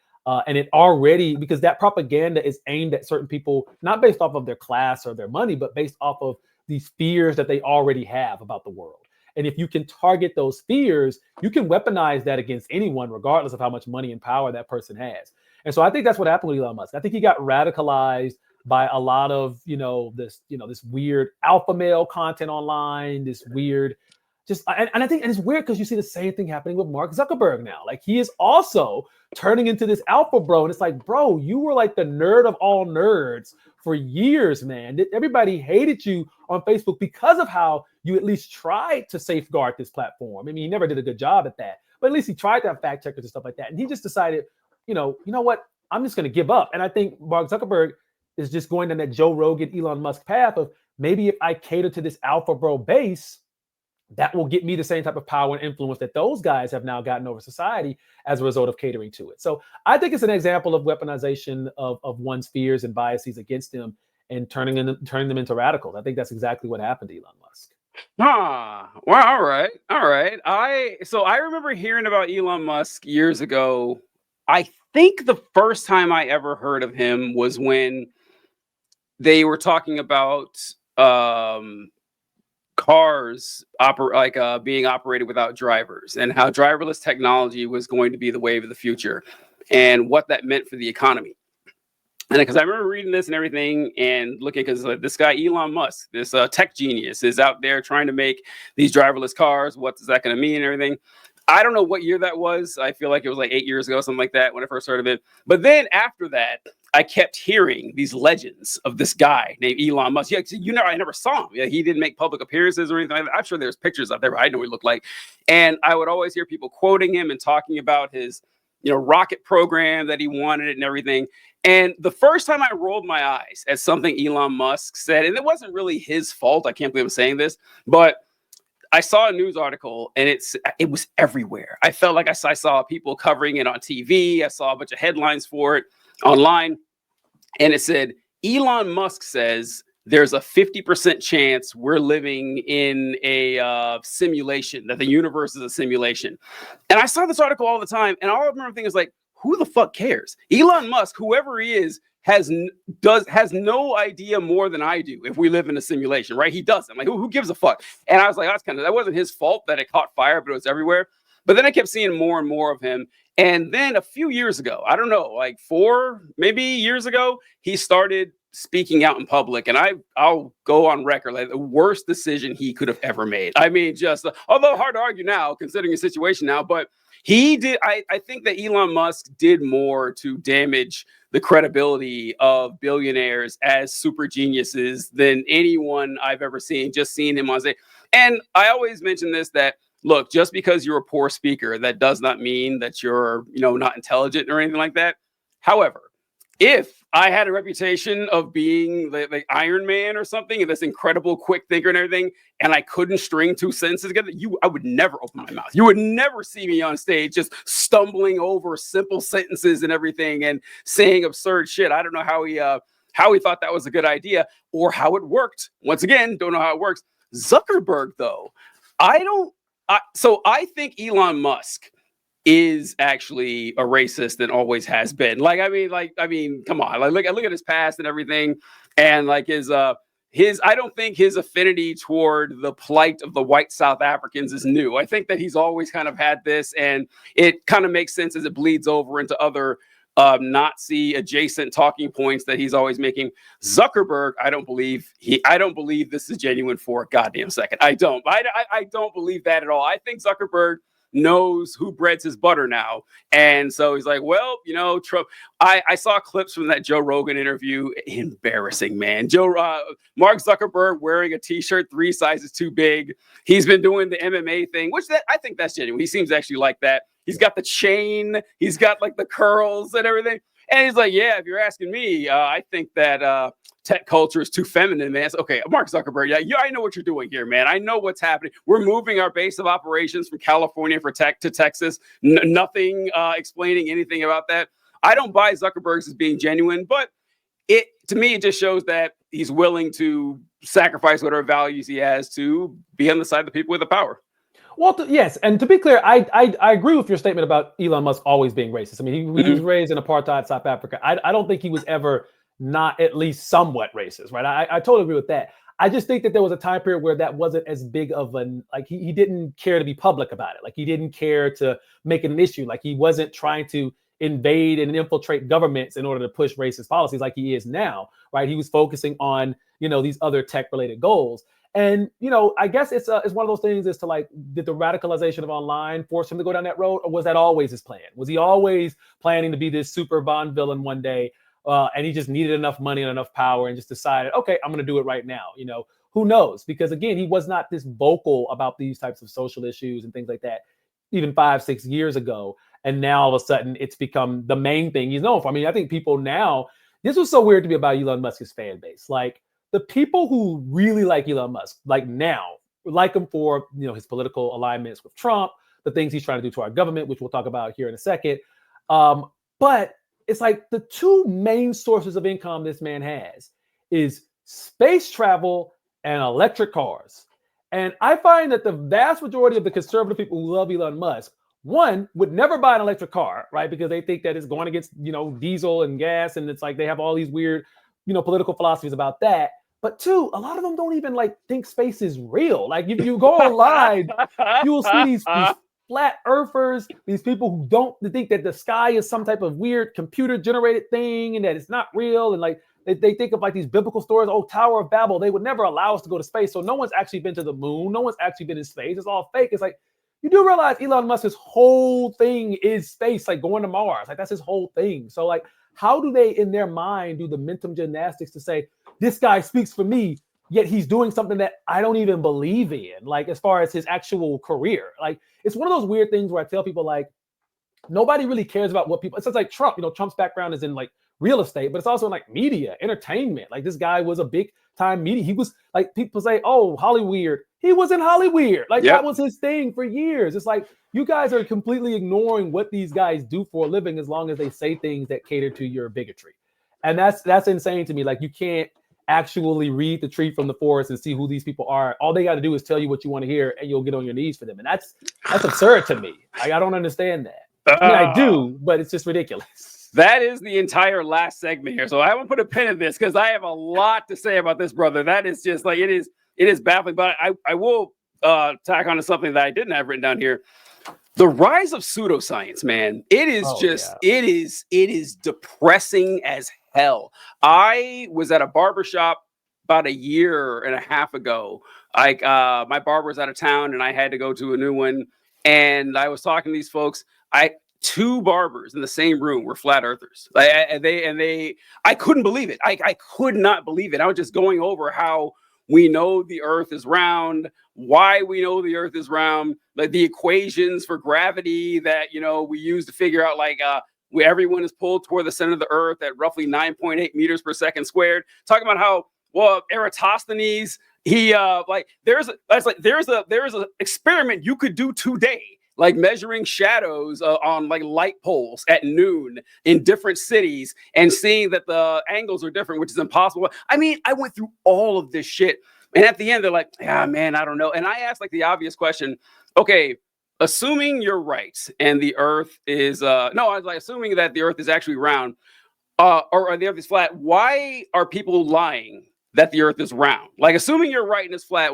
and it already, because that propaganda is aimed at certain people, not based off of their class or their money, but based off of these fears that they already have about the world. And if you can target those fears, you can weaponize that against anyone, regardless of how much money and power that person has. And so I think that's what happened with Elon Musk. I think he got radicalized by a lot of, this weird alpha male content online, this weird, and I think, and it's weird because you see the same thing happening with Mark Zuckerberg now. Like, he is also turning into this alpha bro. And it's like, bro, you were like the nerd of all nerds for years, man. Everybody hated you on Facebook because of how you at least tried to safeguard this platform. I mean, he never did a good job at that, but at least he tried to have fact checkers and stuff like that. And he just decided, you know what? I'm just going to give up. And I think Mark Zuckerberg is just going down that Joe Rogan, Elon Musk path of, maybe if I cater to this alpha bro base, that will get me the same type of power and influence that those guys have now gotten over society as a result of catering to it. So I think it's an example of weaponization of one's fears and biases against them and turning them into radicals. I think that's exactly what happened to Elon Musk. Well, all right. I remember hearing about Elon Musk years ago. I think the first time I ever heard of him was when they were talking about cars being operated without drivers, and how driverless technology was going to be the wave of the future, and what that meant for the economy. And because I remember reading this and everything and looking, because this guy Elon Musk, this tech genius, is out there trying to make these driverless cars. What is that going to mean and everything? I don't know what year that was. I feel like it was like 8 years ago, something like that, when I first heard of it. But then after that, I kept hearing these legends of this guy named Elon Musk. Yeah, I never saw him. Yeah, he didn't make public appearances or anything like that. I'm sure there's pictures out there, but I know what he looked like. And I would always hear people quoting him and talking about his, rocket program that he wanted and everything. And the first time I rolled my eyes at something Elon Musk said, and it wasn't really his fault, I can't believe I'm saying this, but I saw a news article and it was everywhere. I felt like I saw people covering it on TV. I saw a bunch of headlines for it online, and it said, Elon Musk says there's a 50% chance we're living in a simulation, that the universe is a simulation. And I saw this article all the time, and all I remember thinking is like, who the fuck cares? Elon Musk, whoever he is, has no idea more than I do if we live in a simulation, right? He doesn't. Like, who gives a fuck? And I was like, that wasn't his fault that it caught fire, but it was everywhere. But then I kept seeing more and more of him. And then a few years ago, I don't know, like 4 maybe years ago, he started speaking out in public. And I'll go on record, like, the worst decision he could have ever made. I mean, just, although hard to argue now, considering his situation now, but he did. I think that Elon Musk did more to damage the credibility of billionaires as super geniuses than anyone I've ever seen, just seeing him on stage. And I always mention this, that, look, just because you're a poor speaker, that does not mean that you're, not intelligent or anything like that. However, if I had a reputation of being the Iron Man or something, and this incredible quick thinker and everything, and I couldn't string 2 sentences together, I would never open my mouth. You would never see me on stage just stumbling over simple sentences and everything and saying absurd shit. I don't know how he thought that was a good idea or how it worked. Once again, don't know how it works. Zuckerberg, though, I think Elon Musk is actually a racist and always has been. I mean, come on. Like, look at his past and everything, and like his I don't think his affinity toward the plight of the white South Africans is new. I think that he's always kind of had this, and it kind of makes sense as it bleeds over into other Nazi adjacent talking points that he's always making. Zuckerberg, I don't believe this is genuine for a goddamn second. I don't believe that at all. I think Zuckerberg knows who breads his butter now. And so he's like, well, Trump. I saw clips from that Joe Rogan interview. Embarrassing, man. Mark Zuckerberg wearing a t-shirt 3 sizes too big. He's been doing the MMA thing, I think that's genuine. He seems actually like that. He's got the chain. He's got like the curls and everything. And he's like, yeah, if you're asking me, I think that tech culture is too feminine, man. So, okay, Mark Zuckerberg, yeah, I know what you're doing here, man. I know what's happening. We're moving our base of operations from California for tech to Texas. Nothing explaining anything about that. I don't buy Zuckerberg's as being genuine, but to me, it just shows that he's willing to sacrifice whatever values he has to be on the side of the people with the power. Well, yes, and to be clear, I agree with your statement about Elon Musk always being racist. I mean, he was raised in apartheid South Africa. I don't think he was ever not at least somewhat racist, right? I totally agree with that. I just think that there was a time period where that wasn't as big of an, like, he didn't care to be public about it. Like, he didn't care to make it an issue. Like, he wasn't trying to invade and infiltrate governments in order to push racist policies like he is now, right? He was focusing on, these other tech related goals. And, I guess it's one of those things as to, like, did the radicalization of online force him to go down that road? Or was that always his plan? Was he always planning to be this super Bond villain one day? And he just needed enough money and enough power and just decided, okay, I'm going to do it right now. Who knows? Because again, he was not this vocal about these types of social issues and things like that even 5-6 years ago. And now all of a sudden it's become the main thing he's known for. I mean, I think people now, this was so weird to me about Elon Musk's fan base. Like, the people who really like Elon Musk, like now, like him for, his political alignments with Trump, the things he's trying to do to our government, which we'll talk about here in a second. But it's like the two main sources of income this man has is space travel and electric cars. And I find that the vast majority of the conservative people who love Elon Musk, one, would never buy an electric car, right? Because they think that it's going against, diesel and gas. And it's like they have all these weird, political philosophies about that. But two, a lot of them don't even think space is real. Like, if you go online, you will see these flat earthers, these people who don't think that the sky is some type of weird computer generated thing and that it's not real. And like, they think of like these biblical stories, Tower of Babel, they would never allow us to go to space. So no one's actually been to the moon. No one's actually been in space. It's all fake. It's like, you do realize Elon Musk's whole thing is space, like going to Mars. Like, that's his whole thing. So like, how do they in their mind do the mental gymnastics to say, this guy speaks for me, yet he's doing something that I don't even believe in, like, as far as his actual career? Like, it's one of those weird things where I tell people, like, nobody really cares about what people, it's just like Trump, Trump's background is in like real estate, but it's also in like media, entertainment. Like, this guy was a big time media. He was like, people say, oh, Hollyweird. He was in Hollyweird. Like, that was his thing for years. It's like, you guys are completely ignoring what these guys do for a living as long as they say things that cater to your bigotry. And that's insane to me. Like, you can't actually read the tree from the forest and see who these people are. All they got to do is tell you what you want to hear, and you'll get on your knees for them. And that's absurd to me. I don't understand that. I mean, I do, but it's just ridiculous. That is the entire last segment here. So I won't put a pin in this because I have a lot to say about this, brother. That is just like, it is baffling. But I will tack on to something that I didn't have written down here. The rise of pseudoscience, man. It is it is depressing as hell. I was at a barbershop about a year and a half ago. My barber was out of town and I had to go to a new one. And I was talking to these folks. Two barbers in the same room were flat earthers. I couldn't believe it. I could not believe it. I was just going over how we know the earth is round, why we know the earth is round, like the equations for gravity that, we use to figure out where everyone is pulled toward the center of the earth at roughly 9.8 meters per second squared. Talking about how, Eratosthenes, there's an experiment you could do today, like measuring shadows on like light poles at noon in different cities and seeing that the angles are different, which is impossible. I mean, I went through all of this shit. And at the end, they're like, yeah, man, I don't know. And I asked like the obvious question, okay, assuming you're right and the earth is, assuming that the earth is actually round or the earth is flat, why are people lying that the earth is round? Like, assuming you're right and it's flat,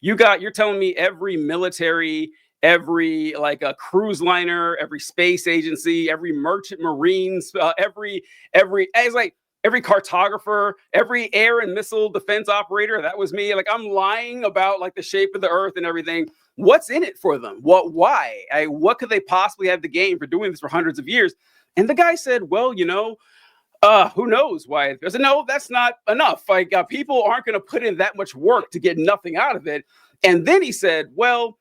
you're telling me every military, every a cruise liner, every space agency, every merchant marines, every cartographer, every air and missile defense operator, that was me. Like, I'm lying about like the shape of the earth and everything. What's in it for them? Why? What could they possibly have to gain for doing this for hundreds of years? And the guy said, well, who knows why? I said, no, that's not enough. People aren't going to put in that much work to get nothing out of it. And then he said, well,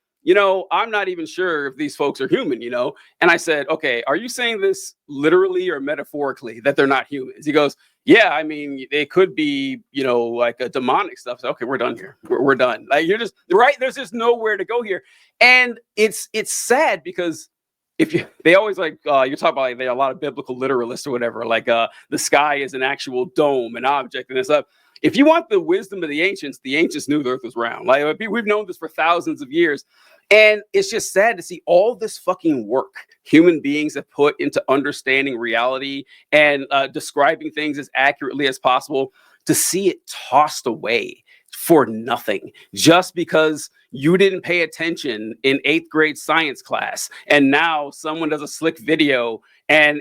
I'm not even sure if these folks are human, And I said, okay, are you saying this literally or metaphorically that they're not humans? He goes, yeah, I mean, they could be, like a demonic stuff. So, okay, we're done here. We're done. Like, you're just right. There's just nowhere to go here. And it's sad because they always you're talking about there are a lot of biblical literalists or whatever, the sky is an actual dome, an object and stuff. If you want the wisdom of the ancients knew the earth was round. Like, we've known this for thousands of years. And it's just sad to see all this fucking work human beings have put into understanding reality and describing things as accurately as possible, to see it tossed away for nothing, just because you didn't pay attention in 8th grade science class, and now someone does a slick video, and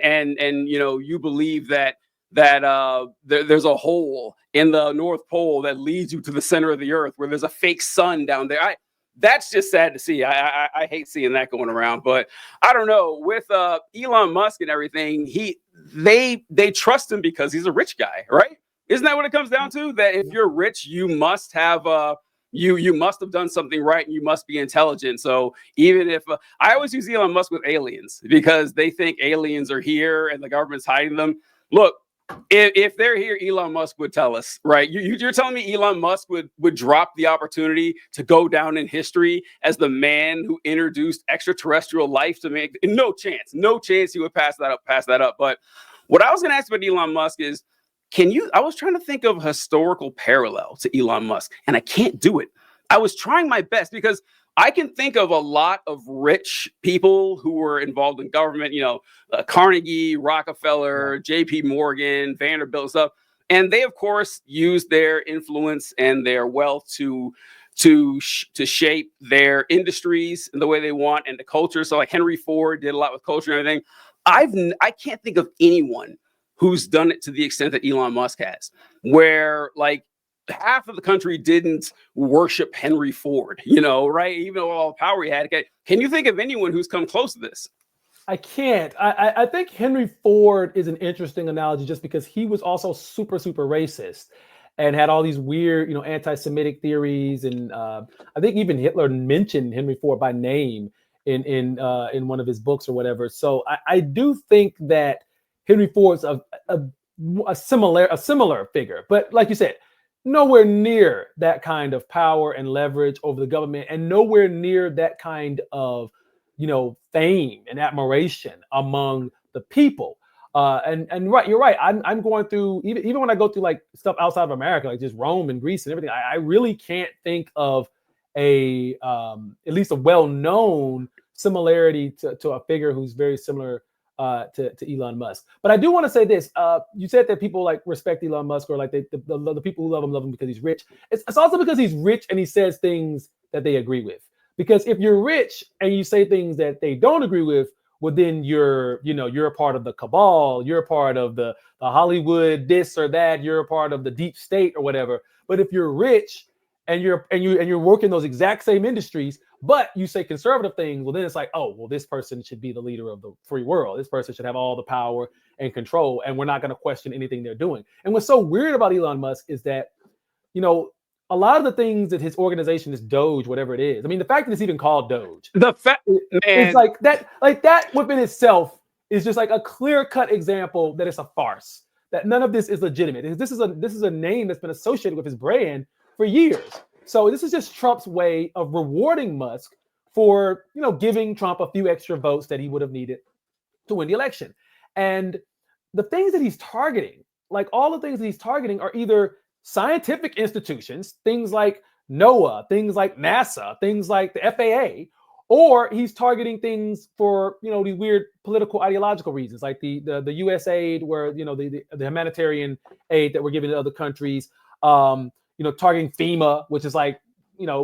you believe that there's a hole in the North Pole that leads you to the center of the Earth, where there's a fake sun down there. That's just sad to see. I hate seeing that going around. But I don't know, with Elon Musk and everything, they trust him because he's a rich guy, right? Isn't that what it comes down to? That if you're rich, you must have you must have done something right, and you must be intelligent. So even if I always use Elon Musk with aliens, because they think aliens are here and the government's hiding them. Look, if they're here, Elon Musk would tell us, right? You're telling me Elon Musk would drop the opportunity to go down in history as the man who introduced extraterrestrial life to make? No chance he would pass that up. But what I was going to ask about Elon Musk is, I was trying to think of a historical parallel to Elon Musk, and I can't do it. I was trying my best, because I can think of a lot of rich people who were involved in government, Carnegie, Rockefeller, J.P. Morgan, Vanderbilt, stuff. And they, of course, used their influence and their wealth to shape their industries in the way they want, and the culture. So like Henry Ford did a lot with culture and everything. I can't think of anyone who's done it to the extent that Elon Musk has, where like half of the country didn't worship Henry Ford, right? Even though all the power he had. Can you think of anyone who's come close to this? I can't. I think Henry Ford is an interesting analogy, just because he was also super, super racist and had all these weird, anti-Semitic theories. And I think even Hitler mentioned Henry Ford by name in one of his books or whatever. So I do think that Henry Ford's a similar figure, but like you said, nowhere near that kind of power and leverage over the government, and nowhere near that kind of, fame and admiration among the people. And right, you're right. I'm going through, even when I go through like stuff outside of America, like just Rome and Greece and everything, I really can't think of at least a well-known similarity to a figure who's very similar to Elon Musk. But I do want to say this. You said that people like respect Elon Musk, or like the people who love him because he's rich. It's also because he's rich and he says things that they agree with. Because if you're rich and you say things that they don't agree with, well, then you're a part of the cabal. You're a part of the Hollywood this or that. You're a part of the deep state or whatever. But if you're rich and you're working those exact same industries, but you say conservative things, well, then it's like, oh, well, this person should be the leader of the free world. This person should have all the power and control, and we're not going to question anything they're doing. And what's so weird about Elon Musk is that, a lot of the things that his organization is Doge, whatever it is. I mean, the fact that it's even called Doge, it's like that within itself is just like a clear-cut example that it's a farce. That none of this is legitimate. This is a name that's been associated with his brand for years. So this is just Trump's way of rewarding Musk for, giving Trump a few extra votes that he would have needed to win the election. And the things that he's targeting, like all the things that he's targeting, are either scientific institutions, things like NOAA, things like NASA, things like the FAA, or he's targeting things for, these weird political ideological reasons, like the US aid, where, the humanitarian aid that we're giving to other countries, targeting FEMA, which is like,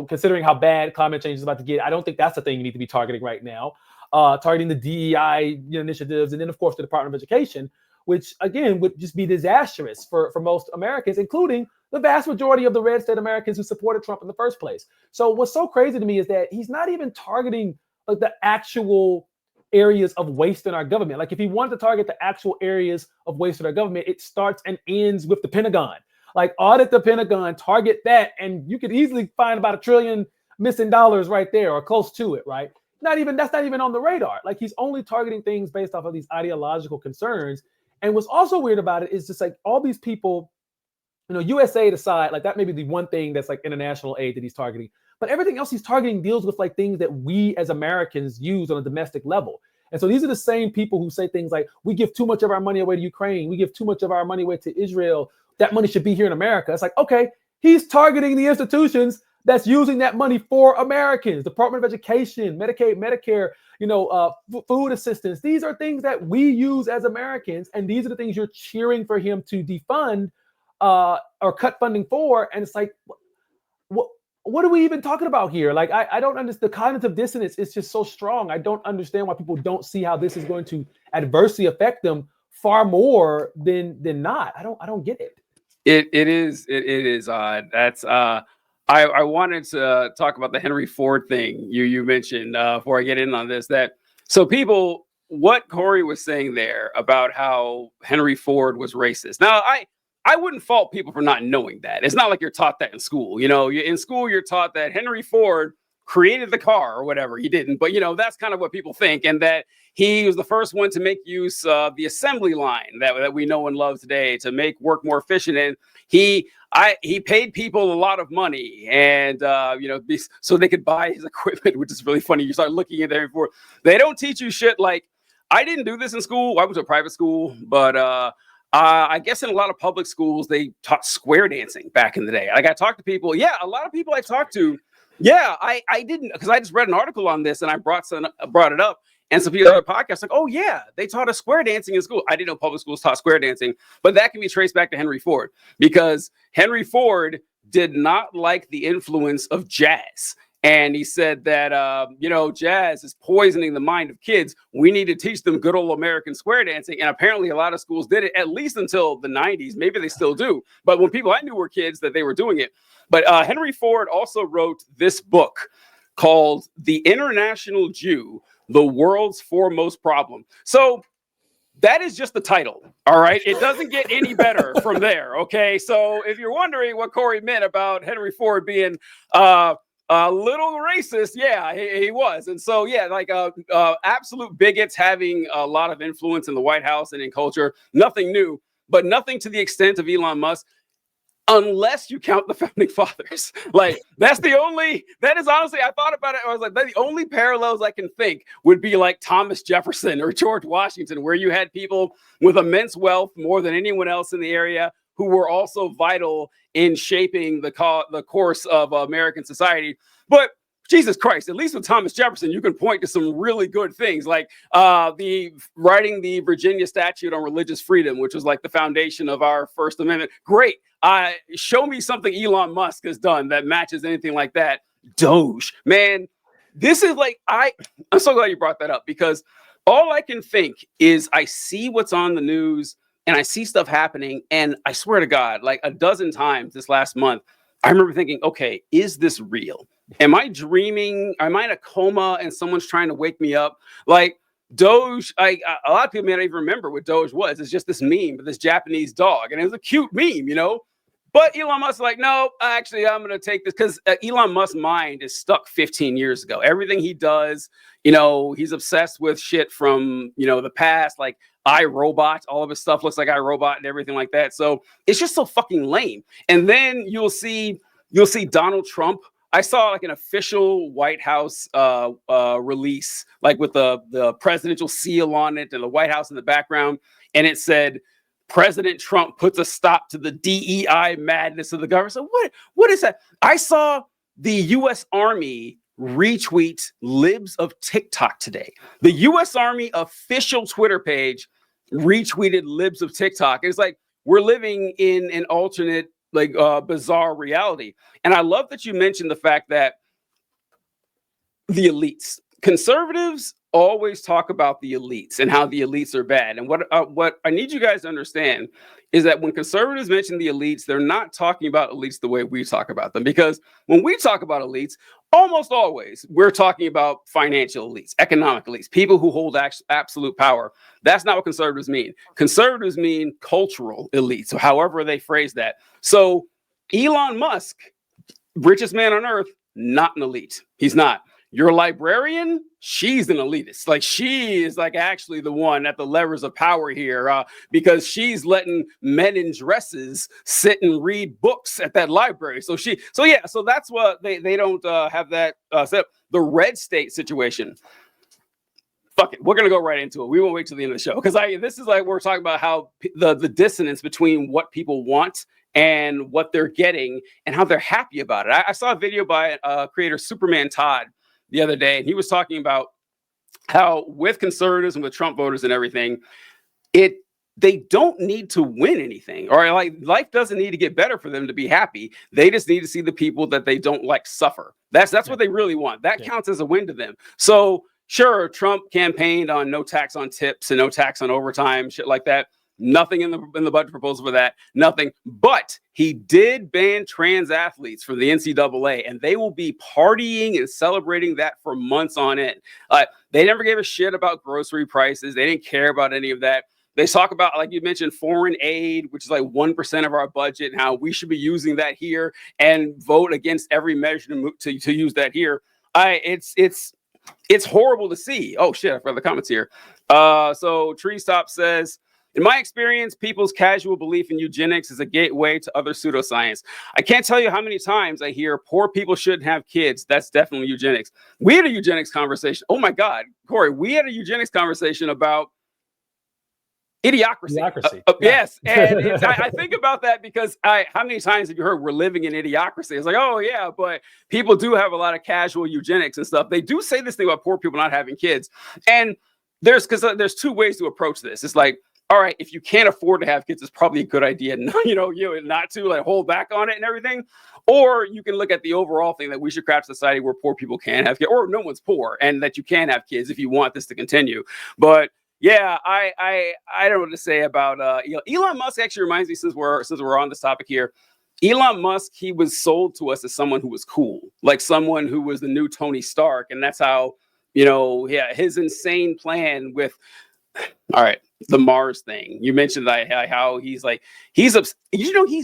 considering how bad climate change is about to get, I don't think that's the thing you need to be targeting right now. Targeting the DEI initiatives, and then of course the Department of Education, which again would just be disastrous for most Americans, including the vast majority of the red state Americans who supported Trump in the first place. So what's so crazy to me is that he's not even targeting like the actual areas of waste in our government. Like if he wanted to target the actual areas of waste in our government, it starts and ends with the Pentagon. Like audit the Pentagon, target that, and you could easily find about $1 trillion missing dollars right there, or close to it, right? That's not even on the radar. Like he's only targeting things based off of these ideological concerns. And what's also weird about it is just like all these people, USAID aside, like that may be the one thing that's like international aid that he's targeting. But everything else he's targeting deals with like things that we as Americans use on a domestic level. And so these are the same people who say things like, we give too much of our money away to Ukraine. We give too much of our money away to Israel. That money should be here in America. It's like, okay, he's targeting the institutions that's using that money for Americans. Department of Education, Medicaid, Medicare, food assistance. These are things that we use as Americans, and these are the things you're cheering for him to defund or cut funding for. And it's like, what are we even talking about here? Like, I don't understand. The cognitive dissonance is just so strong. I don't understand why people don't see how this is going to adversely affect them far more than not. I don't get it. It is odd. That's I wanted to talk about the Henry Ford thing you mentioned before I get in on this. What Cory was saying there about how Henry Ford was racist. Now, I wouldn't fault people for not knowing that. It's not like you're taught that in school. In school you're taught that Henry Ford created the car or whatever. He didn't, but that's kind of what people think, and that he was the first one to make use of the assembly line that we know and love today to make work more efficient. And he paid people a lot of money, and so they could buy his equipment, which is really funny. You start looking at there before they don't teach you shit like. I didn't do this in school. I went to a private school, but I guess in a lot of public schools they taught square dancing back in the day. Like, I talked to people. Yeah, a lot of people I talked to. Yeah, I didn't, because I just read an article on this and I brought it up. And some people on the podcast like, oh yeah, they taught us square dancing in school. I didn't know public schools taught square dancing, but that can be traced back to Henry Ford, because Henry Ford did not like the influence of jazz. And he said that, jazz is poisoning the mind of kids. We need to teach them good old American square dancing. And apparently a lot of schools did it, at least until the 90s. Maybe they still do. But when people I knew were kids, that they were doing it. But Henry Ford also wrote this book called The International Jew, The World's Foremost Problem. So that is just the title. All right. It doesn't get any better from there. Okay. So if you're wondering what Cory meant about Henry Ford being a little racist, yeah, he was. And so, yeah, like absolute bigots having a lot of influence in the White House and in culture. Nothing new, but nothing to the extent of Elon Musk, unless you count the founding fathers. Like, that is honestly, I thought about it. I was like, the only parallels I can think would be like Thomas Jefferson or George Washington, where you had people with immense wealth, more than anyone else in the area, who were also vital in shaping the course of American society. But Jesus Christ, at least with Thomas Jefferson, you can point to some really good things, like writing the Virginia Statute on Religious Freedom, which was like the foundation of our First Amendment. Great. Show me something Elon Musk has done that matches anything like that. Doge, man, this is like, I'm so glad you brought that up, because all I can think is I see what's on the news and I see stuff happening, and I swear to God, like a dozen times this last month, I remember thinking, okay, is this real? Am I dreaming? Am I in a coma and someone's trying to wake me up? Like, Doge, a lot of people may not even remember what Doge was. It's just this meme with this Japanese dog, and it was a cute meme, But Elon Musk's like, no, actually, I'm going to take this, because Elon Musk's mind is stuck 15 years ago. Everything he does, he's obsessed with shit from, the past, like iRobot. All of his stuff looks like iRobot and everything like that. So it's just so fucking lame. And then you'll see Donald Trump. I saw like an official White House release, like with the presidential seal on it and the White House in the background. And it said, President Trump puts a stop to the DEI madness of the government. So what is that? I saw the U.S. Army retweet libs of TikTok today. The U.S. Army official Twitter page retweeted libs of TikTok. It's like, we're living in an alternate, like bizarre reality. And I love that you mentioned the fact that the elites, conservatives always talk about the elites and how the elites are bad. And what I need you guys to understand is that when conservatives mention the elites, they're not talking about elites the way we talk about them. Because when we talk about elites, almost always we're talking about financial elites, economic elites, people who hold absolute power. That's not what conservatives mean. Conservatives mean cultural elites, so however they phrase that. So Elon Musk, richest man on earth, not an elite. He's not. Your librarian, she's an elitist. Like, she is like actually the one at the levers of power here, because she's letting men in dresses sit and read books at that library. So that's what they don't have that set up. The red state situation. Fuck it, we're gonna go right into it. We won't wait till the end of the show, because this is like, we're talking about how the dissonance between what people want and what they're getting and how they're happy about it. I saw a video by creator Superman Todd the other day, and he was talking about how with conservatives and with Trump voters and everything, they don't need to win anything, or like life doesn't need to get better for them to be happy. They just need to see the people that they don't like suffer. That's what they really want. That counts as a win to them. So sure, Trump campaigned on no tax on tips and no tax on overtime, shit like that. Nothing in the budget proposal for that. Nothing. But he did ban trans athletes from the NCAA, and they will be partying and celebrating that for months on end. They never gave a shit about grocery prices. They didn't care about any of that. They talk about, like you mentioned, foreign aid, which is like 1% of our budget, and how we should be using that here and vote against every measure to use that here. It's horrible to see. Oh shit, I forgot the comments here. So Treestop says, in my experience, people's casual belief in eugenics is a gateway to other pseudoscience. I can't tell you how many times I hear poor people shouldn't have kids. That's definitely eugenics. We had a eugenics conversation. Oh my God, Cory, we had a eugenics conversation about idiocracy. Yes. And I think about that because how many times have you heard we're living in idiocracy? It's like, oh yeah, but people do have a lot of casual eugenics and stuff. They do say this thing about poor people not having kids. And there's two ways to approach this. It's like, all right, if you can't afford to have kids, it's probably a good idea, not to like hold back on it and everything. Or you can look at the overall thing that we should craft a society where poor people can have kids, or no one's poor, and that you can have kids if you want this to continue. But yeah, I don't know what to say about Elon Musk. Actually reminds me, since we're on this topic here, Elon Musk, he was sold to us as someone who was cool, like someone who was the new Tony Stark, and that's how his insane plan with the Mars thing. You mentioned how he's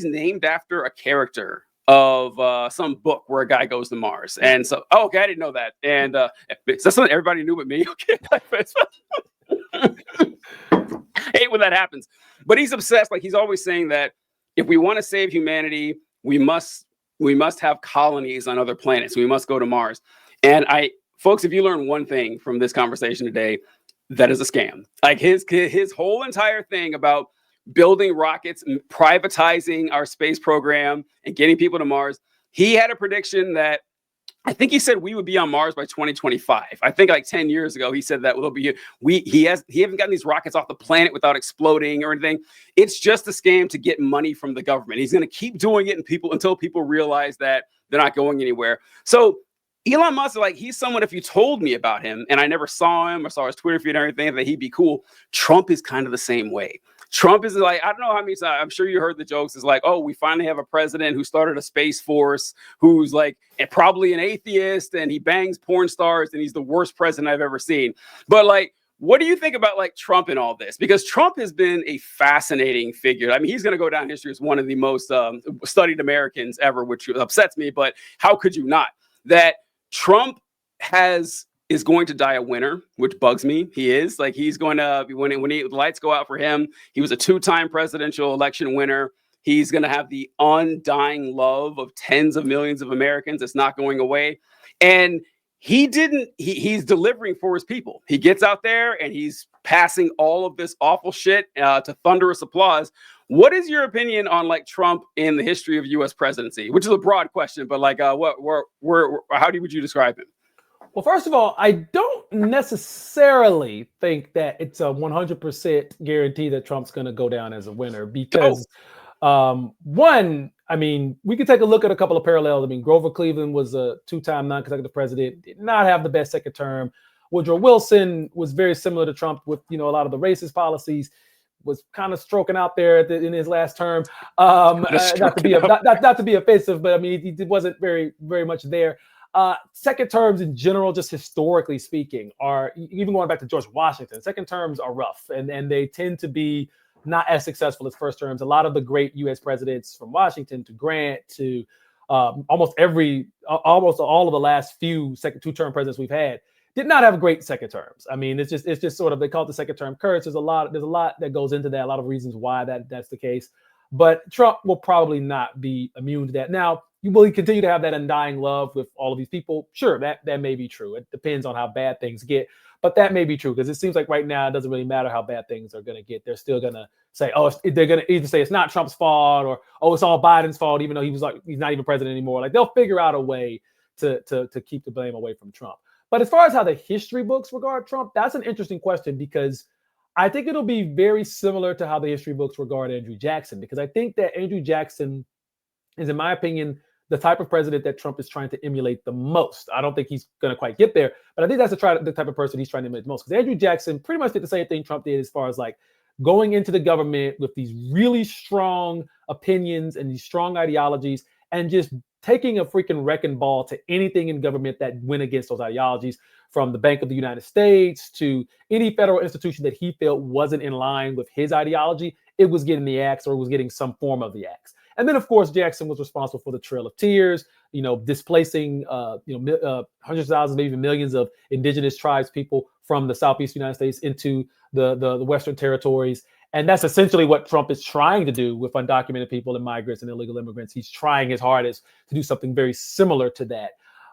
named after a character of some book where a guy goes to Mars, and so okay, I didn't know that, and that's something everybody knew but me. Okay. I hate when that happens, but he's obsessed. Like he's always saying that if we want to save humanity, we must have colonies on other planets. We must go to Mars. And folks, if you learn one thing from this conversation today, that is a scam. Like his whole entire thing about building rockets, and privatizing our space program, and getting people to Mars. He had a prediction that I think he said we would be on Mars by 2025. I think like 10 years ago, he said that he haven't gotten these rockets off the planet without exploding or anything. It's just a scam to get money from the government. He's going to keep doing it until people realize that they're not going anywhere. So Elon Musk, like he's someone, if you told me about him and I never saw him or saw his Twitter feed or anything, that he'd be cool. Trump is kind of the same way. Trump is like, I don't know how many times, I'm sure you heard the jokes. It's like, oh, we finally have a president who started a space force, who's like probably an atheist, and he bangs porn stars, and he's the worst president I've ever seen. But like, what do you think about like Trump and all this? Because Trump has been a fascinating figure. I mean, he's going to go down in history as one of the most studied Americans ever, which upsets me. But how could you not? That Trump is going to die a winner, which bugs me. He is like, he's going to be when the lights go out for him. He was a 2-time presidential election winner. He's going to have the undying love of tens of millions of Americans. It's not going away. And he's delivering for his people. He gets out there and he's passing all of this awful shit to thunderous applause. What is your opinion on like Trump in the history of U.S. presidency? Which is a broad question, but like, how would you describe him? Well, first of all, I don't necessarily think that it's a 100% guarantee that Trump's going to go down as a winner because, one, I mean, we could take a look at a couple of parallels. I mean, Grover Cleveland was a 2-time non-consecutive president, did not have the best second term. Woodrow Wilson was very similar to Trump with, a lot of the racist policies, was kind of stroking out there in his last term. Not to be offensive, but I mean, he wasn't very, very much there. Second terms in general, just historically speaking, are, even going back to George Washington, second terms are rough and they tend to be not as successful as first terms. A lot of the great U.S. presidents, from Washington to Grant to almost all of the last few 2-term presidents we've had, did not have great second terms. I mean, it's just sort of, they call it the second term curse. There's a lot that goes into that, a lot of reasons why that's the case. But Trump will probably not be immune to that. Now, will he continue to have that undying love with all of these people? Sure, that may be true. It depends on how bad things get, but that may be true because it seems like right now it doesn't really matter how bad things are going to get. They're still going to say, oh, they're going to either say it's not Trump's fault or, oh, it's all Biden's fault, even though he's not even president anymore. Like they'll figure out a way to keep the blame away from Trump. But as far as how the history books regard Trump, that's an interesting question because I think it'll be very similar to how the history books regard Andrew Jackson, because I think that Andrew Jackson is, in my opinion, the type of president that Trump is trying to emulate the most. I don't think he's going to quite get there, but I think that's the type of person he's trying to emulate the most. Because Andrew Jackson pretty much did the same thing Trump did as far as like going into the government with these really strong opinions and these strong ideologies and just taking a freaking wrecking ball to anything in government that went against those ideologies, from the Bank of the United States to any federal institution that he felt wasn't in line with his ideology. It was getting the axe, or it was getting some form of the axe. And then, of course, Jackson was responsible for the Trail of Tears, displacing, hundreds of thousands, maybe even millions of indigenous tribes people from the Southeast United States into the Western territories. And that's essentially what Trump is trying to do with undocumented people and migrants and illegal immigrants. He's trying his hardest to do something very similar to that.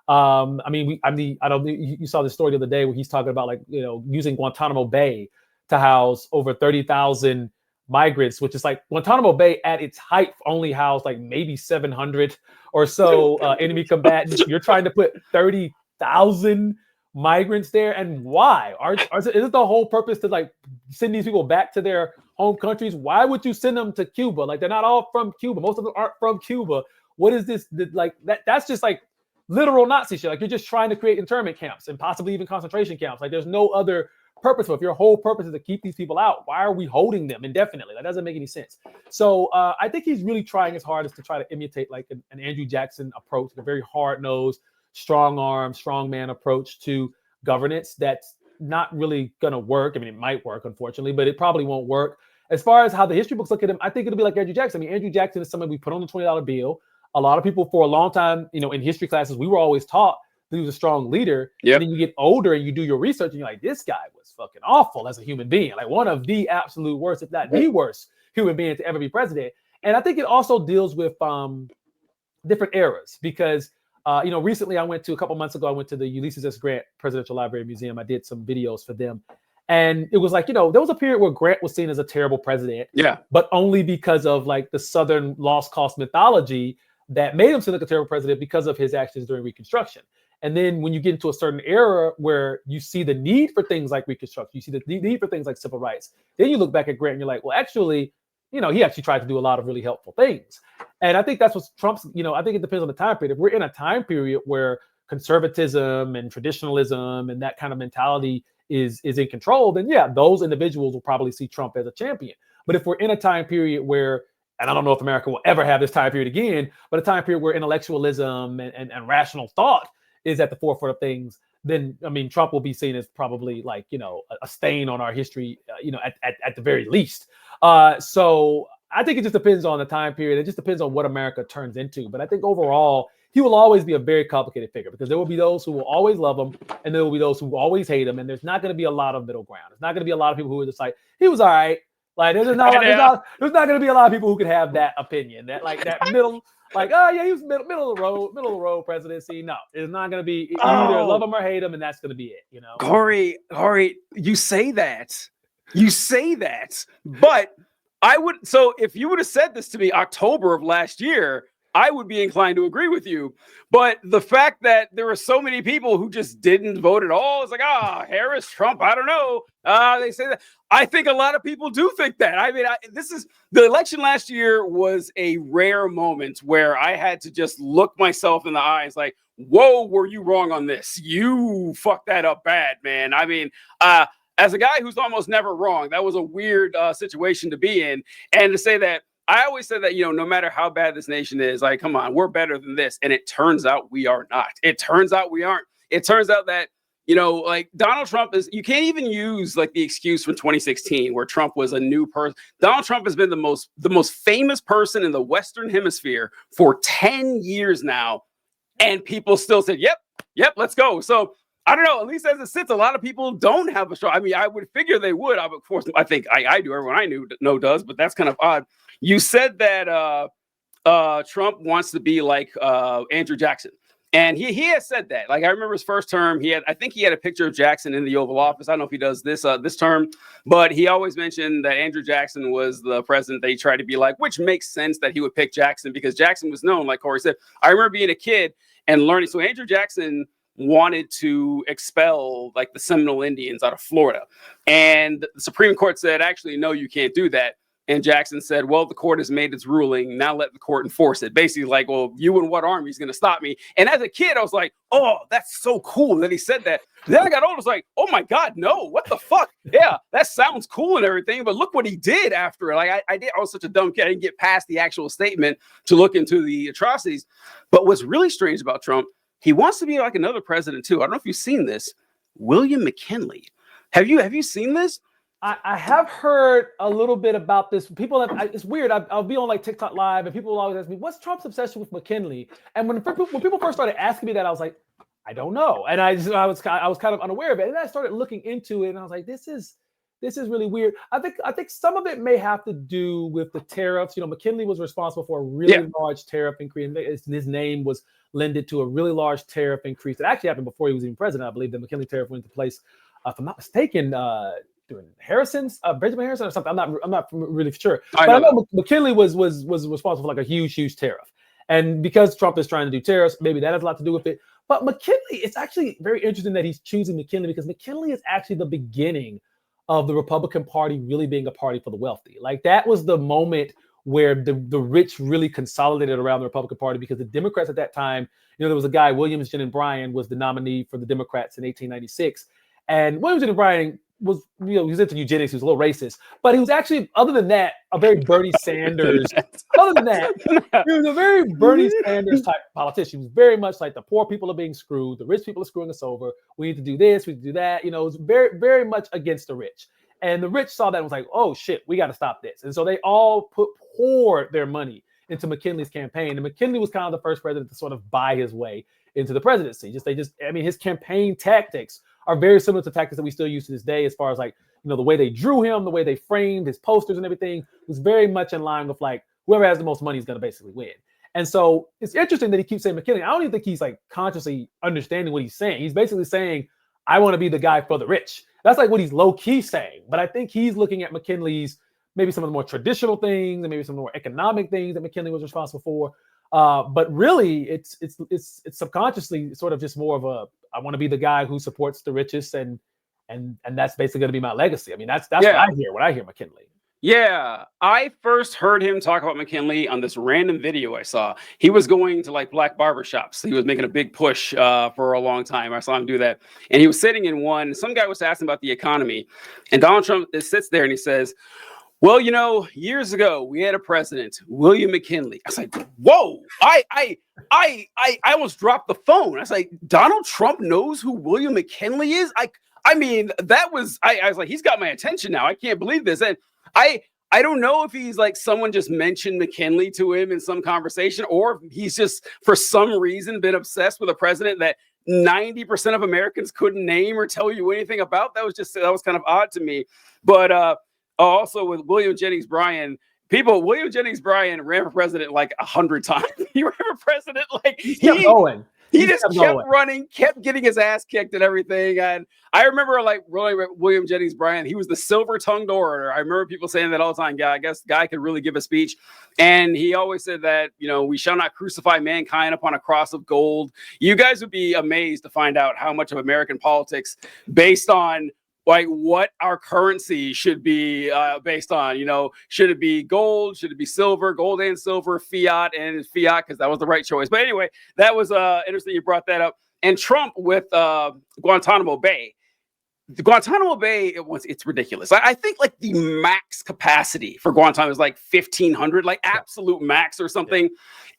You saw the story the other day where he's talking about using Guantanamo Bay to house over 30,000 migrants, which is like Guantanamo Bay at its height only housed like maybe 700 or so enemy combatants. You're trying to put 30,000 migrants there, and why? Is it the whole purpose to like send these people back to their home countries? Why would you send them to Cuba? Like they're not all from Cuba. Most of them aren't from Cuba. What is this? Like that's just like literal Nazi shit. Like you're just trying to create internment camps and possibly even concentration camps. Like there's no other purpose. If your whole purpose is to keep these people out, why are we holding them indefinitely? That doesn't make any sense. So I think he's really trying his hardest to try to imitate like an Andrew Jackson approach, a very hard-nosed, strong arm, strong man approach to governance. That's not really going to work. I mean, it might work, unfortunately, but it probably won't work. As far as how the history books look at him, I think it'll be like Andrew Jackson. I mean, Andrew Jackson is someone we put on the $20 bill. A lot of people for a long time, in history classes, we were always taught that he was a strong leader. Yep. And then you get older and you do your research and you're like, this guy was fucking awful as a human being. Like one of the absolute worst, if not the worst human being to ever be president. And I think it also deals with different eras because, recently a couple months ago, I went to the Ulysses S. Grant Presidential Library Museum. I did some videos for them. And it was like, there was a period where Grant was seen as a terrible president. Yeah. But only because of like the Southern lost cause mythology that made him seem like a terrible president because of his actions during Reconstruction. And then when you get into a certain era where you see the need for things like Reconstruction, you see the need for things like civil rights, then you look back at Grant and you're like, well, actually, he actually tried to do a lot of really helpful things. And I think that's what Trump's, I think it depends on the time period. If we're in a time period where conservatism and traditionalism and that kind of mentality is in control, then yeah, those individuals will probably see Trump as a champion. But if we're in a time period where, and I don't know if America will ever have this time period again, but a time period where intellectualism and rational thought is at the forefront of things, then, Trump will be seen as probably like, a stain on our history, at the very least. So I think it just depends on the time period. It just depends on what America turns into. But I think overall, he will always be a very complicated figure because there will be those who will always love him and there will be those who will always hate him. And there's not going to be a lot of middle ground. There's not going to be a lot of people who are just like, he was all right. Like there's not going to be a lot of people who could have that opinion, that like that middle, like, oh yeah, he was middle of the road presidency. No, it's not going to be. You either love him or hate him, and that's going to be it. Cory, you say that, but I would. So if you would have said this to me October of last year, I would be inclined to agree with you. But the fact that there were so many people who just didn't vote at all, it's like, Harris, Trump, I don't know. They say that. I think a lot of people do think that. I mean, the election last year was a rare moment where I had to just look myself in the eyes like, whoa, were you wrong on this? You fucked that up bad, man. I mean, as a guy who's almost never wrong, that was a weird situation to be in. And to say that, I always said that, no matter how bad this nation is, like, come on, we're better than this. And it turns out we are not. It turns out we aren't. It turns out that, like Donald Trump you can't even use like the excuse from 2016 where Trump was a new person. Donald Trump has been the most famous person in the Western Hemisphere for 10 years now. And people still said, yep, let's go. So I don't know, at least as it sits, a lot of people don't have a strong. I mean, I would figure they would. Of course, I think I do. Everyone I know does, but that's kind of odd. You said that Trump wants to be like Andrew Jackson. And he has said that. Like, I remember his first term, I think he had a picture of Jackson in the Oval Office. I don't know if he does this term, but he always mentioned that Andrew Jackson was the president that he tried to be like, which makes sense that he would pick Jackson because Jackson was known, like Cory said. I remember being a kid and learning. So Andrew Jackson wanted to expel like the Seminole Indians out of Florida. And the Supreme Court said, actually, no, you can't do that. And Jackson said, well, the court has made its ruling. Now let the court enforce it. Basically, like, well, you and what army is going to stop me? And as a kid, I was like, oh, that's so cool that he said that. Then I got older, I was like, oh my God, no, what the fuck? Yeah, that sounds cool and everything, but look what he did after it. Like, I was such a dumb kid. I didn't get past the actual statement to look into the atrocities. But what's really strange about Trump, he wants to be like another president too. I don't know if you've seen this. William McKinley. Have you seen this? I have heard a little bit about this. People it's weird. I'll be on like TikTok live and people will always ask me, what's Trump's obsession with McKinley? And when people first started asking me that, I was like, I don't know. And I was kind of unaware of it. And then I started looking into it and I was like, this is really weird. I think some of it may have to do with the tariffs. You know, McKinley was responsible for a really large tariff increase. And his name was lended to a really large tariff increase. It actually happened before he was even president. I believe the McKinley tariff went into place, if I'm not mistaken, Benjamin Harrison or something. I'm not really sure. But I know McKinley was responsible for like a huge tariff. And because Trump is trying to do tariffs, maybe that has a lot to do with it. But McKinley, it's actually very interesting that he's choosing McKinley because McKinley is actually the beginning of the Republican Party really being a party for the wealthy. Like that was the moment where the rich really consolidated around the Republican Party because the Democrats at that time, you know, there was a guy, Williams Jennings Bryan was the nominee for the Democrats in 1896. And Williams Jennings Bryan was, you know, he was into eugenics, he was a little racist, but he was actually, other than that, a very Bernie Sanders. Other than that, he was a very Bernie Sanders type politician. He was very much like the poor people are being screwed, the rich people are screwing us over. We need to do this, we need to do that. You know, it was very, very much against the rich. And the rich saw that and was like, oh shit, we got to stop this. And so they all poured their money into McKinley's campaign. And McKinley was kind of the first president to sort of buy his way into the presidency. His campaign tactics are very similar to tactics that we still use to this day, as far as like, you know, the way they drew him, the way they framed his posters and everything was very much in line with like whoever has the most money is going to basically win. And so it's interesting that he keeps saying McKinley. I don't even think he's like consciously understanding what he's saying. He's basically saying, I want to be the guy for the rich. That's like what he's low key saying. But I think he's looking at McKinley's maybe some of the more traditional things and maybe some more economic things that McKinley was responsible for. But really, it's subconsciously sort of just more of a, I want to be the guy who supports the richest, and that's basically going to be my legacy. I mean, that's what I hear when I hear McKinley. Yeah, I first heard him talk about McKinley on this random video I saw. He was going to like black barbershops. He was making a big push for a long time. I saw him do that. And he was sitting in one. Some guy was asking about the economy. And Donald Trump sits there and he says, well, you know, years ago, we had a president, William McKinley. I was like, whoa, I almost dropped the phone. I was like, Donald Trump knows who William McKinley is? I mean, that was, I was like, he's got my attention now. I can't believe this. And I don't know if he's like someone just mentioned McKinley to him in some conversation, or if he's just for some reason been obsessed with a president that 90% of Americans couldn't name or tell you anything about. That was kind of odd to me. But also with William Jennings Bryan, William Jennings Bryan ran for president like 100 times. He ran for president like he kept going. He just kept running, kept getting his ass kicked and everything. And I remember like really William Jennings Bryan, he was the silver-tongued orator. I remember people saying that all the time. Yeah, I guess guy could really give a speech. And he always said that, you know, we shall not crucify mankind upon a cross of gold. You guys would be amazed to find out how much of American politics based on like what our currency should be based on. You know, should it be gold? Should it be silver? Gold and silver, fiat, and fiat, because that was the right choice. But anyway, that was interesting you brought that up. And Trump with Guantanamo Bay. The Guantanamo Bay, it's ridiculous. I think like the max capacity for Guantanamo is like 1,500, like absolute max or something.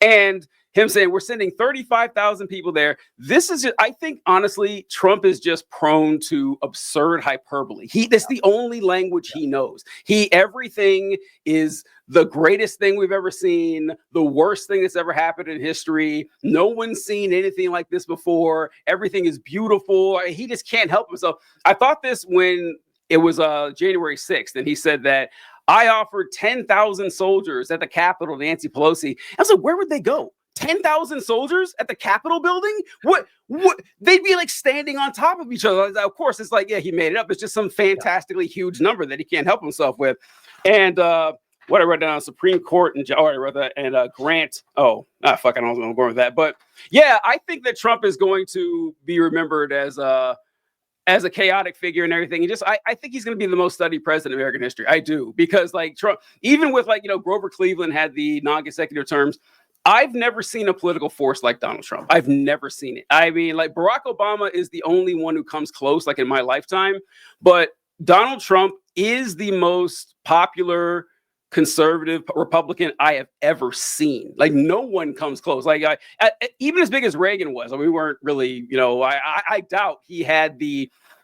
And him saying we're sending 35,000 people there. This is just, I think, honestly, Trump is just prone to absurd hyperbole. That's the only language he knows. Everything is the greatest thing we've ever seen, the worst thing that's ever happened in history. No one's seen anything like this before. Everything is beautiful. He just can't help himself. I thought this when it was January 6th, and he said that I offered 10,000 soldiers at the Capitol to Nancy Pelosi. I was like, where would they go? 10,000 soldiers at the Capitol building? What? They'd be like standing on top of each other. Of course, it's like, yeah, he made it up. It's just some fantastically huge number that he can't help himself with. And what I wrote down, Supreme Court and I wrote that, and Grant. Fuck, I don't know where I'm going with that. But yeah, I think that Trump is going to be remembered as a chaotic figure and everything. And just, I think he's going to be the most studied president in American history. I do, because like Trump, even with like, Grover Cleveland had the non-consecutive terms. I've never seen a political force like Donald Trump. I've never seen it. I mean, like Barack Obama is the only one who comes close, like in my lifetime. But Donald Trump is the most popular conservative Republican I have ever seen. Like no one comes close. Like even as big as Reagan was, we weren't really, I doubt he had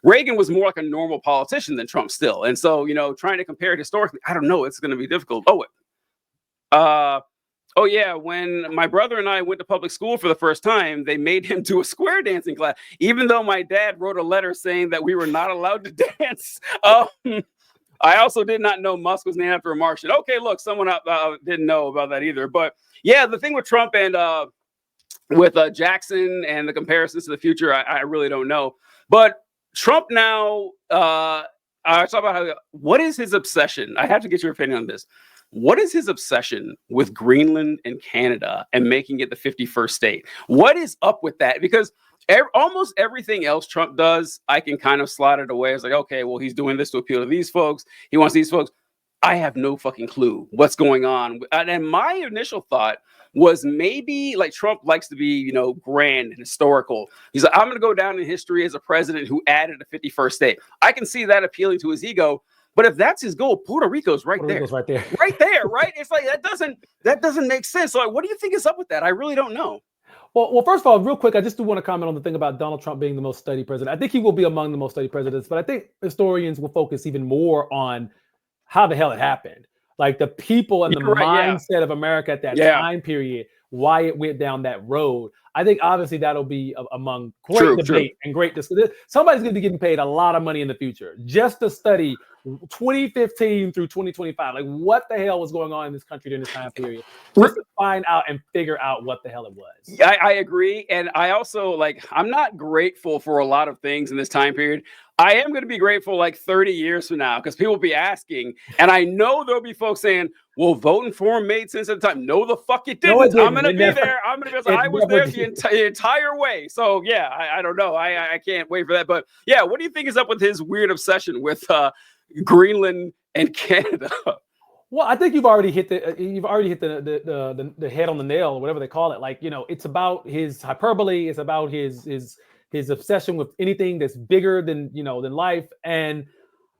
Reagan was more like a normal politician than Trump still. And so, trying to compare it historically, I don't know. It's going to be difficult. Oh yeah, when my brother and I went to public school for the first time, they made him do a square dancing class, even though my dad wrote a letter saying that we were not allowed to dance. I also did not know Musk was named after a Martian. Okay, look, someone didn't know about that either. But yeah, the thing with Trump and with Jackson and the comparisons to the future, I really don't know. But Trump now, I talk about what is his obsession? I have to get your opinion on this. What is his obsession with Greenland and Canada and making it the 51st state? What is up with that? Because almost everything else Trump does, I can kind of slot it away. It's like, okay, well, he's doing this to appeal to these folks. He wants these folks. I have no fucking clue what's going on. And my initial thought was maybe like Trump likes to be, grand and historical. He's like, I'm going to go down in history as a president who added a 51st state. I can see that appealing to his ego. But if that's his goal, Puerto Rico's right there. Rico's right there. Right there, right? It's like that doesn't make sense. So like, what do you think is up with that? I really don't know. Well, first of all, real quick, I just do want to comment on the thing about Donald Trump being the most studied president. I think he will be among the most studied presidents, but I think historians will focus even more on how the hell it happened. Like the people and the mindset of America at that time period, why it went down that road. I think obviously that'll be among great debate and great discussion. Somebody's going to be getting paid a lot of money in the future just to study 2015 through 2025. Like what the hell was going on in this country during this time period? Just to find out and figure out what the hell it was. I agree. And I also I'm not grateful for a lot of things in this time period. I am going to be grateful 30 years from now because people will be asking. And I know there'll be folks saying, well, voting for him made sense at the time. No, the fuck it didn't. No, it didn't. I'm going to be there. I'm going to be I was there the entire way. So, yeah, I don't know. I can't wait for that. But, yeah, what do you think is up with his weird obsession with Greenland and Canada? Well, I think you've already hit the head on the nail or whatever they call it. It's about his hyperbole. It's about his obsession with anything that's bigger than life. And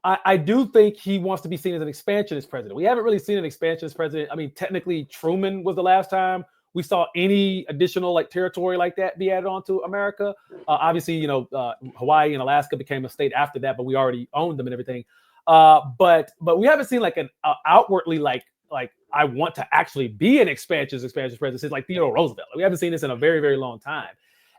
I do think he wants to be seen as an expansionist president. We haven't really seen an expansionist president. I mean, technically Truman was the last time we saw any additional territory like that be added onto America. Obviously, Hawaii and Alaska became a state after that, but we already owned them and everything. But we haven't seen an outwardly I want to actually be an expansionist president since Theodore Roosevelt. We haven't seen this in a very, very long time.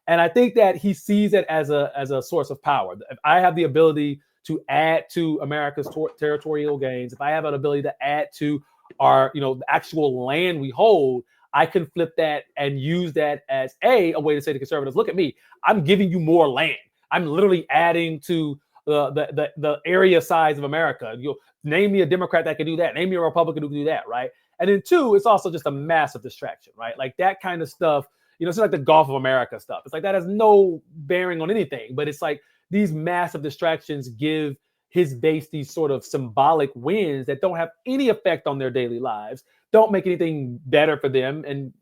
And I think that he sees it as a source of power. If I have the ability to add to America's territorial gains, if I have an ability to add to our, the actual land we hold, I can flip that and use that as a way to say to conservatives, look at me, I'm giving you more land. I'm literally adding to the area size of America. Name me a Democrat that can do that. Name me a Republican who can do that, right? And then two, it's also just a massive distraction, right? That kind of stuff. It's like the Gulf of America stuff. It's that has no bearing on anything, but it's these massive distractions give his base these sort of symbolic wins that don't have any effect on their daily lives, don't make anything better for them, and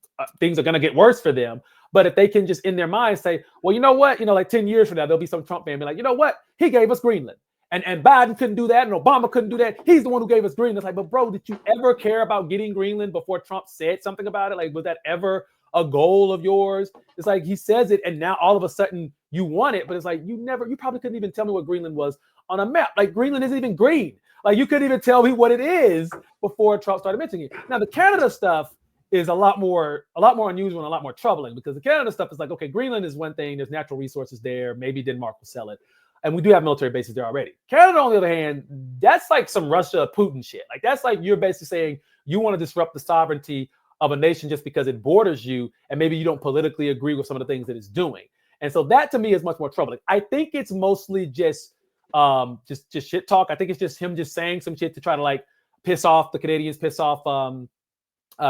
things are going to get worse for them. But if they can just in their mind say, well, you know what, 10 years from now, there'll be some Trump fan be like, you know what, he gave us Greenland. And Biden couldn't do that, and Obama couldn't do that. He's the one who gave us Greenland. It's but bro, did you ever care about getting Greenland before Trump said something about it? Was that ever a goal of yours? It's he says it, and now all of a sudden you want it, but it's you probably couldn't even tell me what Greenland was on a map. Greenland isn't even green. You couldn't even tell me what it is before Trump started mentioning it. Now the Canada stuff is a lot more unusual and a lot more troubling because the Canada stuff is okay, Greenland is one thing. There's natural resources there. Maybe Denmark will sell it. and we do have military bases there already. Canada, on the other hand, that's like some Russia Putin shit. Like that's like you're basically saying you want to disrupt the sovereignty of a nation just because it borders you, and maybe you don't politically agree with some of the things that it's doing. And so that to me is much more troubling. I think it's mostly just shit talk. I think it's just him just saying some shit to try to like piss off the Canadians, piss off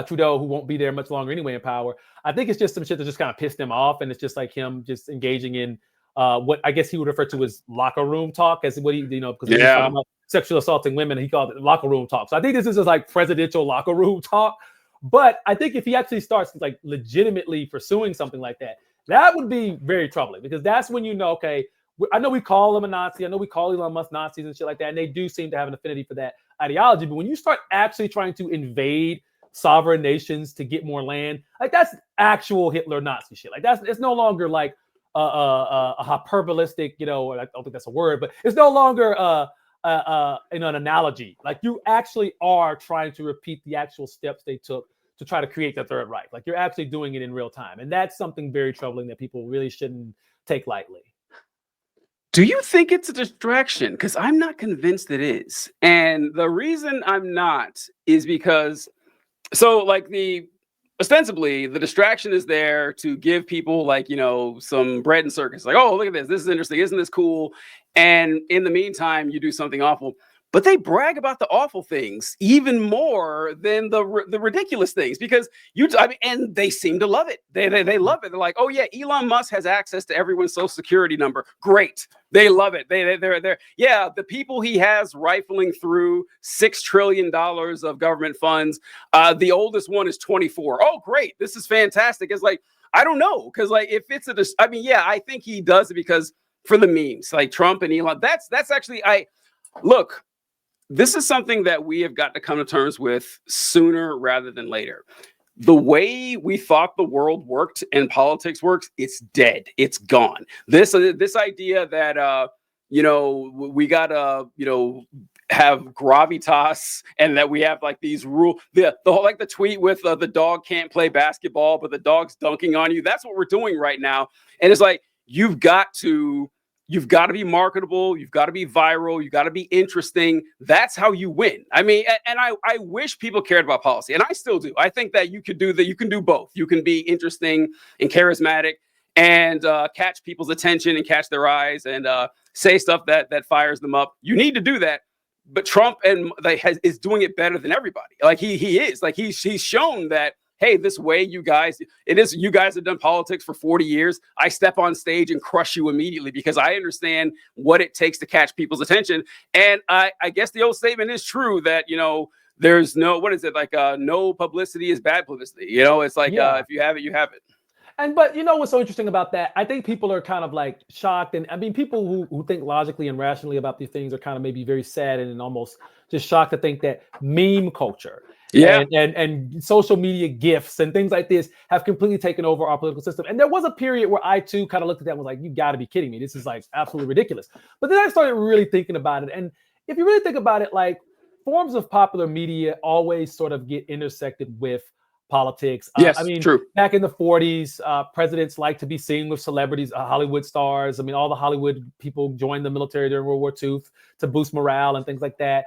Trudeau, who won't be there much longer anyway in power. I think it's just some shit that just kind of pissed them off, and it's just like him just engaging in what I guess he would refer to as locker room talk, as what he, because he's talking about sexual assaulting women, he called it locker room talk. So I think this is just like presidential locker room talk. But I think if he actually starts like legitimately pursuing something like that, that would be very troubling, because that's when okay, I know we call him a Nazi, I know we call Elon Musk Nazis and shit like that, and they do seem to have an affinity for that ideology. But when you start actually trying to invade sovereign nations to get more land, like that's actual Hitler Nazi shit. Like it's no longer like a hyperbolistic, I don't think that's a word, but it's no longer an analogy. Like you actually are trying to repeat the actual steps they took to try to create the Third Reich. Like you're actually doing it in real time. And that's something very troubling that people really shouldn't take lightly. Do you think it's a distraction? Because I'm not convinced it is. And the reason I'm not is because, ostensibly the distraction is there to give people some bread and circus. Like, oh, look at this. This is interesting. Isn't this cool? And in the meantime, you do something awful. But they brag about the awful things even more than the ridiculous things, because and they seem to love it. They love it. They're like, oh yeah, Elon Musk has access to everyone's social security number. Great. They love it. They're the people he has rifling through $6 trillion of government funds. The oldest one is 24. Oh, great. This is fantastic. It's like, I don't know. Cause if it's I think he does it because for the memes, like Trump and Elon, that's actually, look, this is something that we have got to come to terms with sooner rather than later. The way we thought the world worked and politics works, it's dead. It's gone. This idea that we gotta have gravitas, and that we have like these rules. The whole, like the tweet with the dog can't play basketball, but the dog's dunking on you. That's what we're doing right now. And it's like you've got to be marketable. You've got to be viral. You've got to be interesting. That's how you win. I mean, and I wish people cared about policy, and I still do. I think that you can do both. You can be interesting and charismatic and catch people's attention and catch their eyes and say stuff that fires them up. You need to do that. But Trump is doing it better than everybody. Like he is. Like he's shown that, hey, this way you guys have done politics for 40 years. I step on stage and crush you immediately because I understand what it takes to catch people's attention. And I guess the old statement is true that, there's no, what is it? Like, no publicity is bad publicity. It's like, if you have it, you have it. But what's so interesting about that? I think people are kind of like shocked. And I mean, people who think logically and rationally about these things are kind of maybe very sad and almost just shocked to think that meme culture and social media gifs and things like this have completely taken over our political system. And there was a period where I too kind of looked at that and was like, you got to be kidding me. This is like absolutely ridiculous. But then I started really thinking about it. And if you really think about it, like forms of popular media always sort of get intersected with politics. Yes, I mean, true. Back in the 40s, presidents like to be seen with celebrities, Hollywood stars. I mean, all the Hollywood people joined the military during World War II to boost morale and things like that.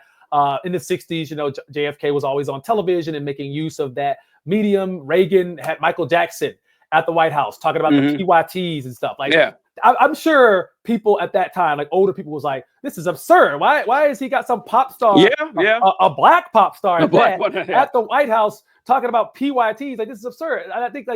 In the 60s, JFK was always on television and making use of that medium. Reagan had Michael Jackson at the White House talking about the PYTs and stuff. Like, I'm sure people at that time, like older people, was like, "This is absurd. Why has he got some pop star, a black pop star at the White House talking about PYTs? Like, this is absurd." And I think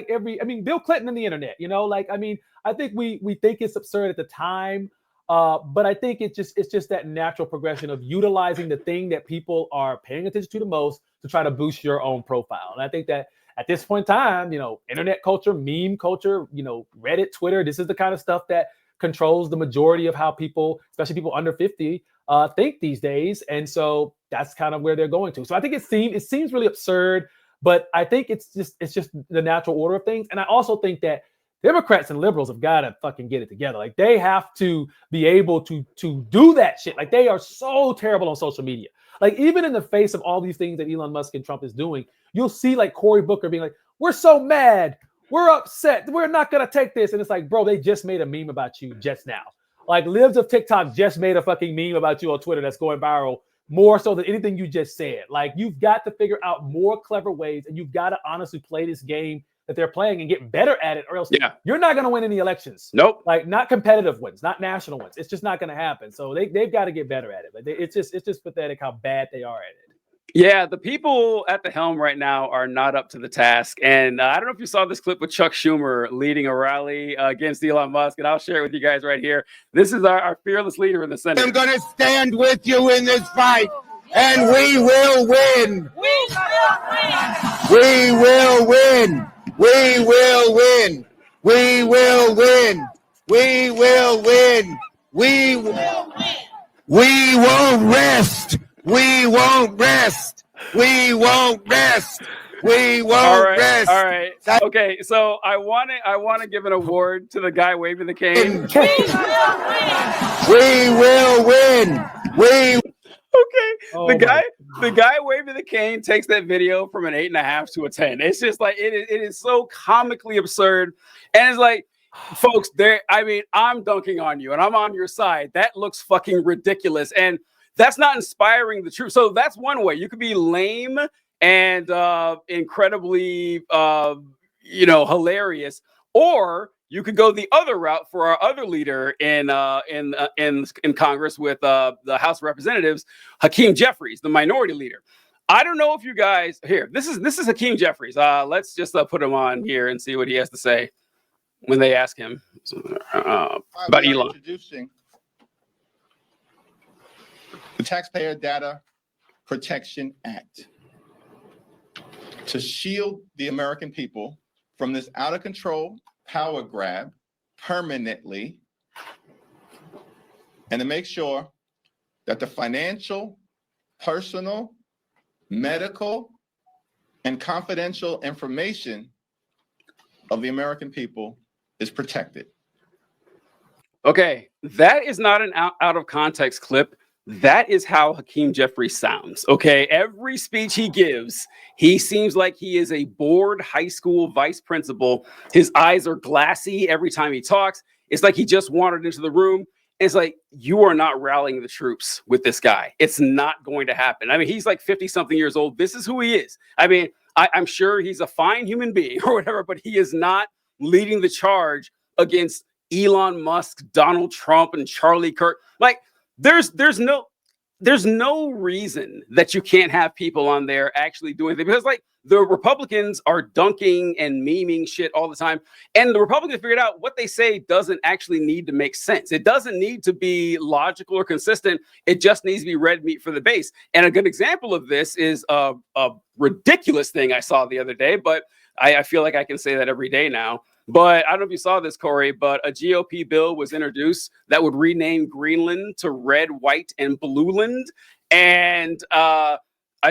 Bill Clinton and the internet, I think we think it's absurd at the time. But I think it's just that natural progression of utilizing the thing that people are paying attention to the most to try to boost your own profile. And I think that at this point in time, internet culture, meme culture, Reddit, Twitter, this is the kind of stuff that controls the majority of how people, especially people under 50, think these days. And so that's kind of where they're going to. So I think it seems really absurd, but I think it's just the natural order of things. And I also think that Democrats and liberals have got to fucking get it together. Like they have to be able to do that shit. Like they are so terrible on social media. Like even in the face of all these things that Elon Musk and Trump is doing, you'll see like Cory Booker being like, "We're so mad. We're upset. We're not going to take this." And it's like, bro, they just made a meme about you just now. Like Libs of TikTok just made a fucking meme about you on Twitter that's going viral more so than anything you just said. Like you've got to figure out more clever ways, and you've got to honestly play this game that they're playing and get better at it, or else you're not going to win any elections. Nope. Like not competitive wins, not national wins. It's just not going to happen. So they've got to get better at it. Like it's just pathetic how bad they are at it. Yeah, the people at the helm right now are not up to the task. And I don't know if you saw this clip with Chuck Schumer leading a rally against Elon Musk, and I'll share it with you guys right here. This is our fearless leader in the Senate. I'm going to stand with you in this fight, and we will win. We will win. We will win. We will win. We will win. We will win. We won't rest. We won't rest. We won't rest. We won't rest. All right. Okay. So I want to give an award to the guy waving the cane. We will win. Okay. The guy waving the cane takes that video from an 8.5 to a 10. It's just like it is so comically absurd. And it's like, folks, I'm dunking on you and I'm on your side. That looks fucking ridiculous. And that's not inspiring the truth. So that's one way. You could be lame and incredibly hilarious, or you could go the other route for our other leader in Congress with the House of Representatives, Hakeem Jeffries, the minority leader. I don't know if you guys here. This is Hakeem Jeffries. Let's just put him on here and see what he has to say when they ask him about Elon. Introducing the Taxpayer Data Protection Act to shield the American people from this out of control power grab permanently, and to make sure that the financial, personal, medical, and confidential information of the American people is protected. Okay, that is not an out of context clip. That is how Hakeem Jeffries sounds. Okay, every speech he gives, he seems like he is a bored high school vice principal. His eyes are glassy every time he talks. It's like he just wandered into the room. It's like, you are not rallying the troops with this guy. It's not going to happen. I mean, he's like 50 something years old. This is who he is. I mean, I'm sure he's a fine human being or whatever, but he is not leading the charge against Elon Musk, Donald Trump, and Charlie Kirk. Like, there's no reason that you can't have people on there actually doing things, because like the Republicans are dunking and memeing shit all the time. And the Republicans figured out what they say doesn't actually need to make sense. It doesn't need to be logical or consistent. It just needs to be red meat for the base. And a good example of this is a ridiculous thing I saw the other day, but I feel like I can say that every day now. But I don't know if you saw this, Cory, but a GOP bill was introduced that would rename Greenland to Red, White, and Blueland. And I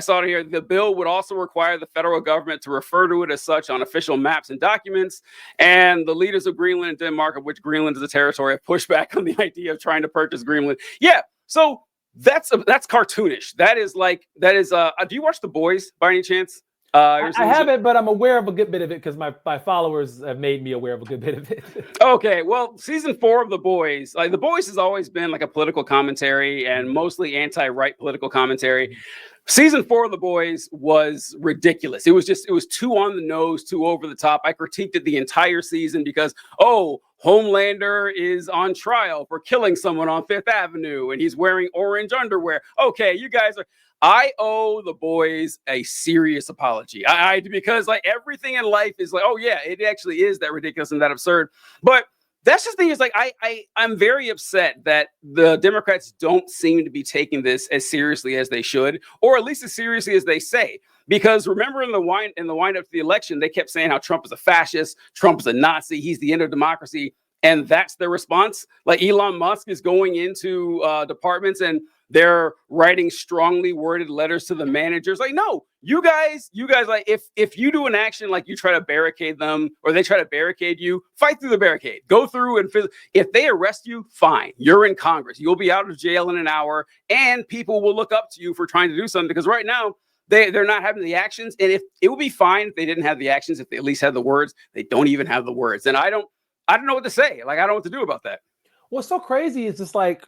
saw it here. The bill would also require the federal government to refer to it as such on official maps and documents. And the leaders of Greenland and Denmark, of which Greenland is a territory, have pushed back on the idea of trying to purchase Greenland. Yeah, so that's cartoonish. Do you watch The Boys by any chance? I haven't, but I'm aware of a good bit of it because my followers have made me aware of a good bit of it. Okay, well, season 4 of The Boys, The Boys has always been like a political commentary and mostly anti-right political commentary. Season 4 of The Boys was ridiculous. It was too on the nose, too over the top. I critiqued it the entire season because, Homelander is on trial for killing someone on Fifth Avenue and he's wearing orange underwear. Okay, you guys are... I owe The Boys a serious apology. Because like everything in life is like, oh yeah, it actually is that ridiculous and that absurd. But that's just the thing is like, I'm very upset that the Democrats don't seem to be taking this as seriously as they should, or at least as seriously as they say. Because remember in the wind up to the election, they kept saying how Trump is a fascist, Trump is a Nazi, he's the end of democracy. And that's their response. Like Elon Musk is going into departments and they're writing strongly worded letters to the managers. Like, no, you guys, like if you do an action, like you try to barricade them or they try to barricade you, fight through the barricade, go through and if they arrest you, fine. You're in Congress. You'll be out of jail in an hour and people will look up to you for trying to do something. Because right now they're not having the actions. And if it would be fine if they didn't have the actions, if they at least had the words, they don't even have the words. And I don't know what to say. Like, I don't know what to do about that. What's so crazy is just like,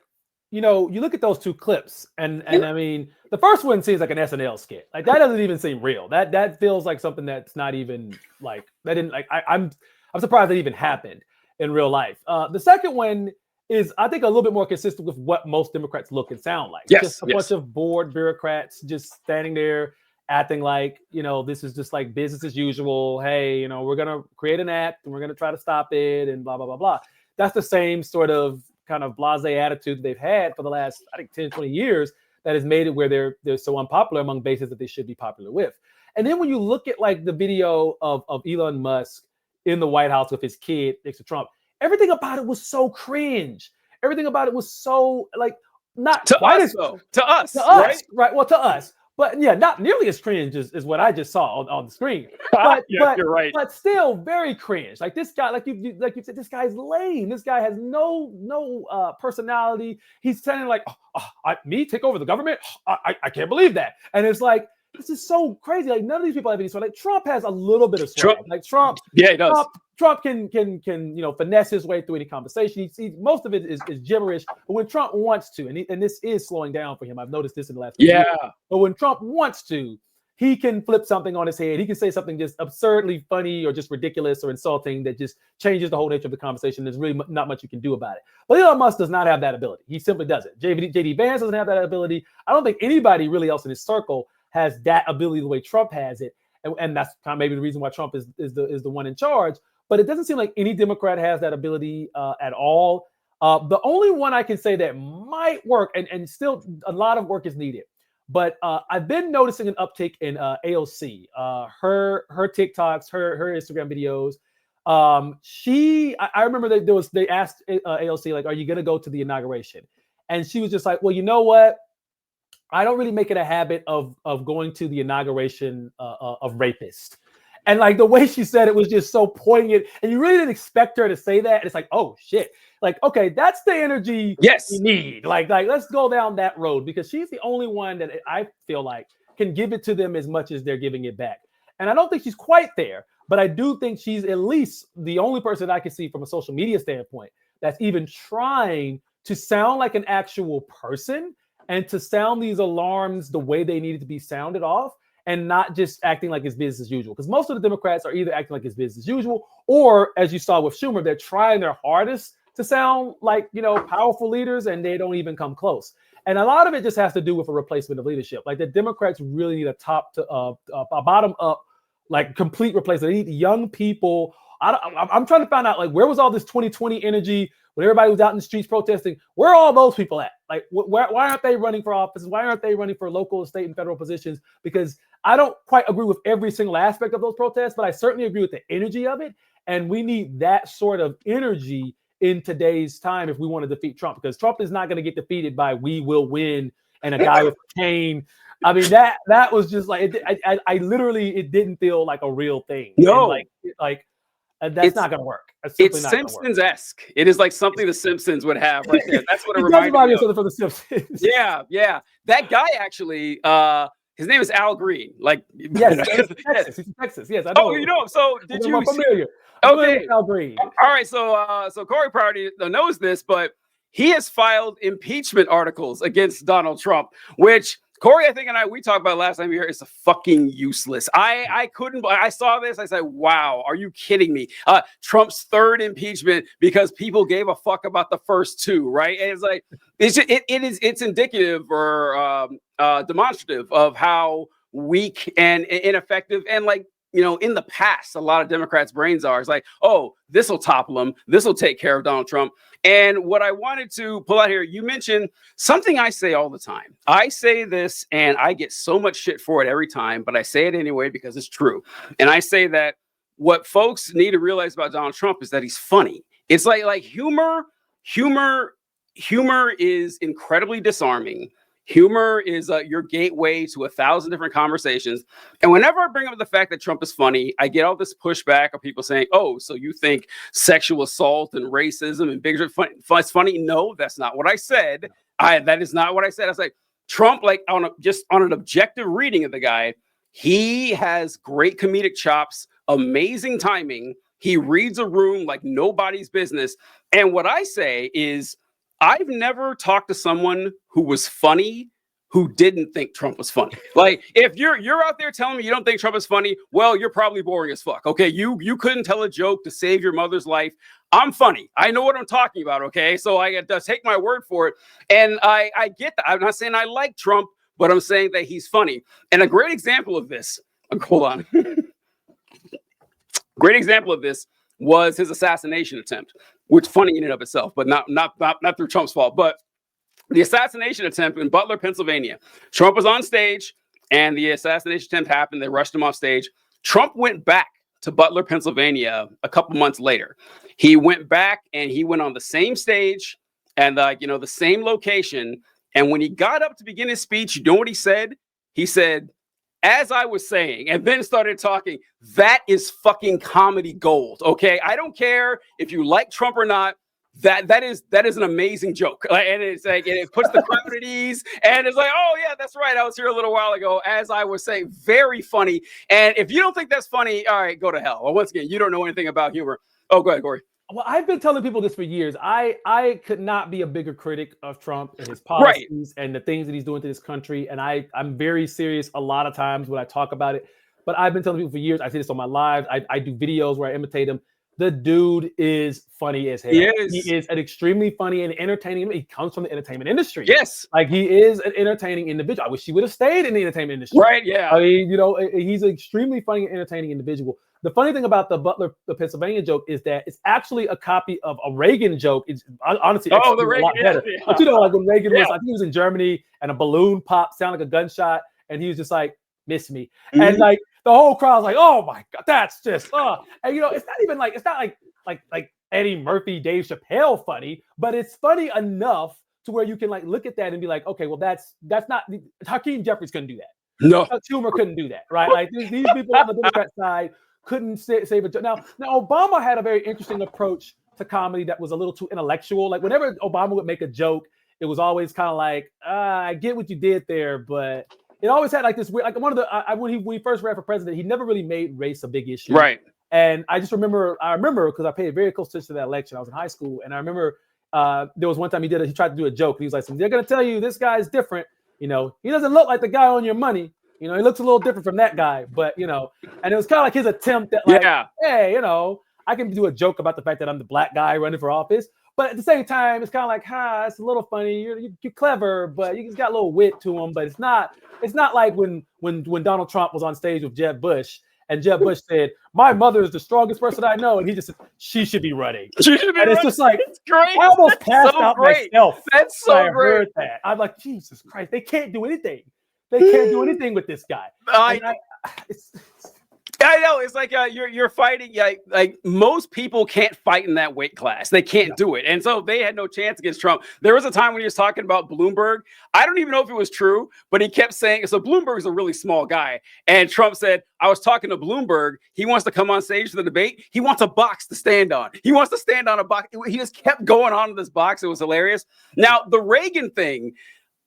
you look at those two clips, and I mean, the first one seems like an SNL skit. Like that doesn't even seem real. That feels like something that's not even like that didn't like. I'm surprised that even happened in real life. The second one is, I think, a little bit more consistent with what most Democrats look and sound like. Yes, just a bunch of bored bureaucrats just standing there acting like, this is just like business as usual. Hey, we're gonna create an act and we're gonna try to stop it and blah blah blah blah. That's the same sort of kind of blasé attitude they've had for the last, I think, 10, 20 years that has made it where they're so unpopular among bases that they should be popular with. And then when you look at like the video of Elon Musk in the White House with his kid next to Trump, everything about it was so cringe. Everything about it was so like not to quite us, as though. To us, right? Well, to us. But yeah, not nearly as cringe as what I just saw on the screen. But you're right. But still very cringe. Like this guy, like you said, this guy's lame. This guy has no personality. He's saying like, me take over the government? I can't believe that. And it's like, this is so crazy. Like none of these people have any swag. Like Trump has a little bit of swag. Like Trump, yeah, he does. Trump can finesse his way through any conversation. Most of it is gibberish. But when Trump wants to, and this is slowing down for him, I've noticed this in the last few years. But when Trump wants to, he can flip something on his head. He can say something just absurdly funny or just ridiculous or insulting that just changes the whole nature of the conversation. There's really not much you can do about it. But Elon Musk does not have that ability. He simply doesn't. JD Vance doesn't have that ability. I don't think anybody really else in his circle has that ability the way Trump has it. And that's kind of maybe the reason why Trump is the one in charge. But it doesn't seem like any Democrat has that ability at all. The only one I can say that might work, and still a lot of work is needed, but I've been noticing an uptick in AOC, her TikToks, her Instagram videos. I remember that they asked AOC, like, are you going to go to the inauguration? And she was just like, well, you know what? I don't really make it a habit of going to the inauguration of rapists. And like the way she said it was just so poignant. And you really didn't expect her to say that. And it's like, oh shit. Like, okay, that's the energy you need. Like let's go down that road, because she's the only one that I feel like can give it to them as much as they're giving it back. And I don't think she's quite there, but I do think she's at least the only person I can see from a social media standpoint that's even trying to sound like an actual person and to sound these alarms the way they needed to be sounded off, and not just acting like it's business as usual. Because most of the Democrats are either acting like it's business as usual, or as you saw with Schumer, they're trying their hardest to sound like, powerful leaders, and they don't even come close. And a lot of it just has to do with a replacement of leadership. Like the Democrats really need a bottom up, like complete replacement. They need young people. I'm trying to find out, like, where was all this 2020 energy when everybody was out in the streets protesting? Where are all those people at? Like, why aren't they running for offices? Why aren't they running for local, state, and federal positions? Because I don't quite agree with every single aspect of those protests, but I certainly agree with the energy of it. And we need that sort of energy in today's time if we want to defeat Trump, because Trump is not going to get defeated by "we will win" and a guy with a cane. I mean, that was just like, I literally, it didn't feel like a real thing. No, that's not going to work. It's Simpsons-esque. It is like something the Simpsons would have right there. That's what it reminds me of. Something from the Simpsons. Yeah. That guy actually, his name is Al Green. Like, yes, Texas. He's from Texas. Yes, I know. Oh, you know him. So did you? Familiar. Okay. Al Green. All right. So Cory probably knows this, but he has filed impeachment articles against Donald Trump, which Cory, I think, and we talked about last time here, is fucking useless. I saw this. I said, wow, are you kidding me? Trump's third impeachment because people gave a fuck about the first two, right? And it's like, it's indicative or demonstrative of how weak and ineffective and like, in the past, a lot of Democrats' brains are. It's like, oh, this will topple him. This will take care of Donald Trump. And what I wanted to pull out here, you mentioned something I say all the time. I say this and I get so much shit for it every time, but I say it anyway because it's true. And I say that what folks need to realize about Donald Trump is that he's funny. It's like humor is incredibly disarming. Humor is your gateway to 1,000 different conversations. And whenever I bring up the fact that Trump is funny, I get all this pushback of people saying, oh, so you think sexual assault and racism and bigotry is funny? No, that's not what I said. That is not what I said. I was like, Trump, like on an objective reading of the guy, he has great comedic chops, amazing timing, He reads a room like nobody's business. And what I say is, I've never talked to someone who was funny who didn't think Trump was funny. Like, if you're out there telling me you don't think Trump is funny, well, you're probably boring as fuck. Okay, you couldn't tell a joke to save your mother's life. I'm funny. I know what I'm talking about. Okay, so I got to take my word for it. And I get that. I'm not saying I like Trump, but I'm saying that he's funny. And a great example of this. Hold on. Great example of this was his assassination attempt, which funny in and of itself, but not through Trump's fault. But the assassination attempt in Butler, Pennsylvania. Trump was on stage, and the assassination attempt happened. They rushed him off stage. Trump went back to Butler, Pennsylvania a couple months later. He went back and he went on the same stage and the same location. And when he got up to begin his speech, you know what he said? He said, as I was saying, and then started talking, that is fucking comedy gold. Okay, I don't care if you like Trump or not. That is an amazing joke, and it's like, and it puts the crowd at ease, and it's like, oh yeah, that's right, I was here a little while ago, as I was saying. Very funny. And if you don't think that's funny, all right, go to hell. Well, once again, you don't know anything about humor. Oh, go ahead, Cory. Well, I've been telling people this for years. I could not be a bigger critic of Trump and his policies and the things that he's doing to this country. And I'm very serious a lot of times when I talk about it. But I've been telling people for years, I say this on my lives, I do videos where I imitate him. The dude is funny as hell. He is an extremely funny and entertaining. He comes from the entertainment industry. Yes. Like, he is an entertaining individual. I wish he would have stayed in the entertainment industry. Right, yeah. I mean, he's an extremely funny and entertaining individual. The funny thing about the Butler, the Pennsylvania joke is that it's actually a copy of a Reagan joke. It's honestly the Reagan, a lot better. Yeah. But like when Reagan was, I think he was in Germany and a balloon popped, sounded like a gunshot, and he was just like, miss me. Mm-hmm. And like the whole crowd was like, oh my God, that's just, and it's not even like, it's not like Eddie Murphy, Dave Chappelle funny, but it's funny enough to where you can like look at that and be like, okay, well that's not, Hakeem Jeffries couldn't do that. No. Schumer couldn't do that, right? Like these people on the Democrat side couldn't save a joke. Now Obama had a very interesting approach to comedy that was a little too intellectual. Like whenever Obama would make a joke, it was always kind of like, I get what you did there, but it always had like this weird, like one of the, when he first ran for president, he never really made race a big issue. Right. And I remember because I paid very close attention to that election. I was in high school, and I remember there was one time he tried to do a joke. He was like, they're going to tell you this guy's different. He doesn't look like the guy on your money. He looks a little different from that guy, but and it was kind of like his attempt at like, hey, I can do a joke about the fact that I'm the black guy running for office, but at the same time, it's kind of like, it's a little funny. You're clever, but you just got a little wit to him. But it's not like when Donald Trump was on stage with Jeb Bush, and Jeb Bush said, "My mother is the strongest person I know," and he just said, "She should be running." It's just like, it's great. I almost passed out myself. That's so great. I heard that. I'm like, Jesus Christ, they can't do anything. They can't do anything with this guy. I know, it's like you're fighting. Like most people can't fight in that weight class. They can't do it, and so they had no chance against Trump. There was a time when he was talking about Bloomberg. I don't even know if it was true, but he kept saying, so Bloomberg's a really small guy, and Trump said, I was talking to Bloomberg. He wants to come on stage for the debate. He wants a box to stand on. He wants to stand on a box. He just kept going on with this box. It was hilarious. Now, the Reagan thing,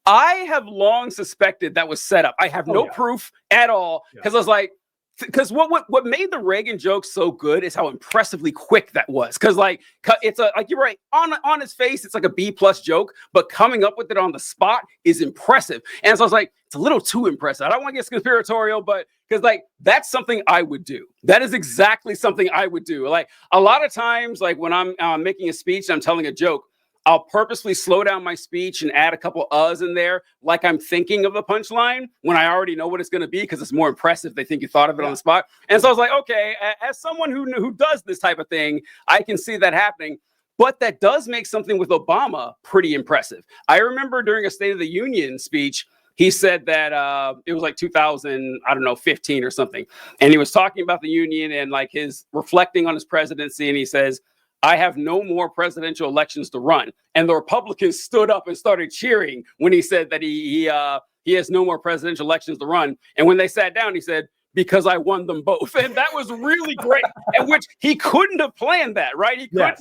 I have long suspected that was set up. I have no proof at all, because I was like, because what made the Reagan joke so good is how impressively quick that was. Because like it's like you're right, on his face it's like a B+ joke, but coming up with it on the spot is impressive. And so I was like, it's a little too impressive. I don't want to get conspiratorial, but because like that's something I would do. That is exactly something I would do. Like a lot of times, like when I'm making a speech, I'm telling a joke, I'll purposely slow down my speech and add a couple uhs in there, like I'm thinking of the punchline when I already know what it's going to be, because it's more impressive. They think you thought of it on the spot. And so I was like, okay, as someone who does this type of thing, I can see that happening. But that does make something with Obama pretty impressive. I remember during a State of the Union speech, he said that it was like 2015 or something. And he was talking about the union and like his reflecting on his presidency. And he says, I have no more presidential elections to run. And the Republicans stood up and started cheering when he said that he has no more presidential elections to run. And when they sat down, he said, because I won them both. And that was really great. And which he couldn't have planned that, right? He couldn't have.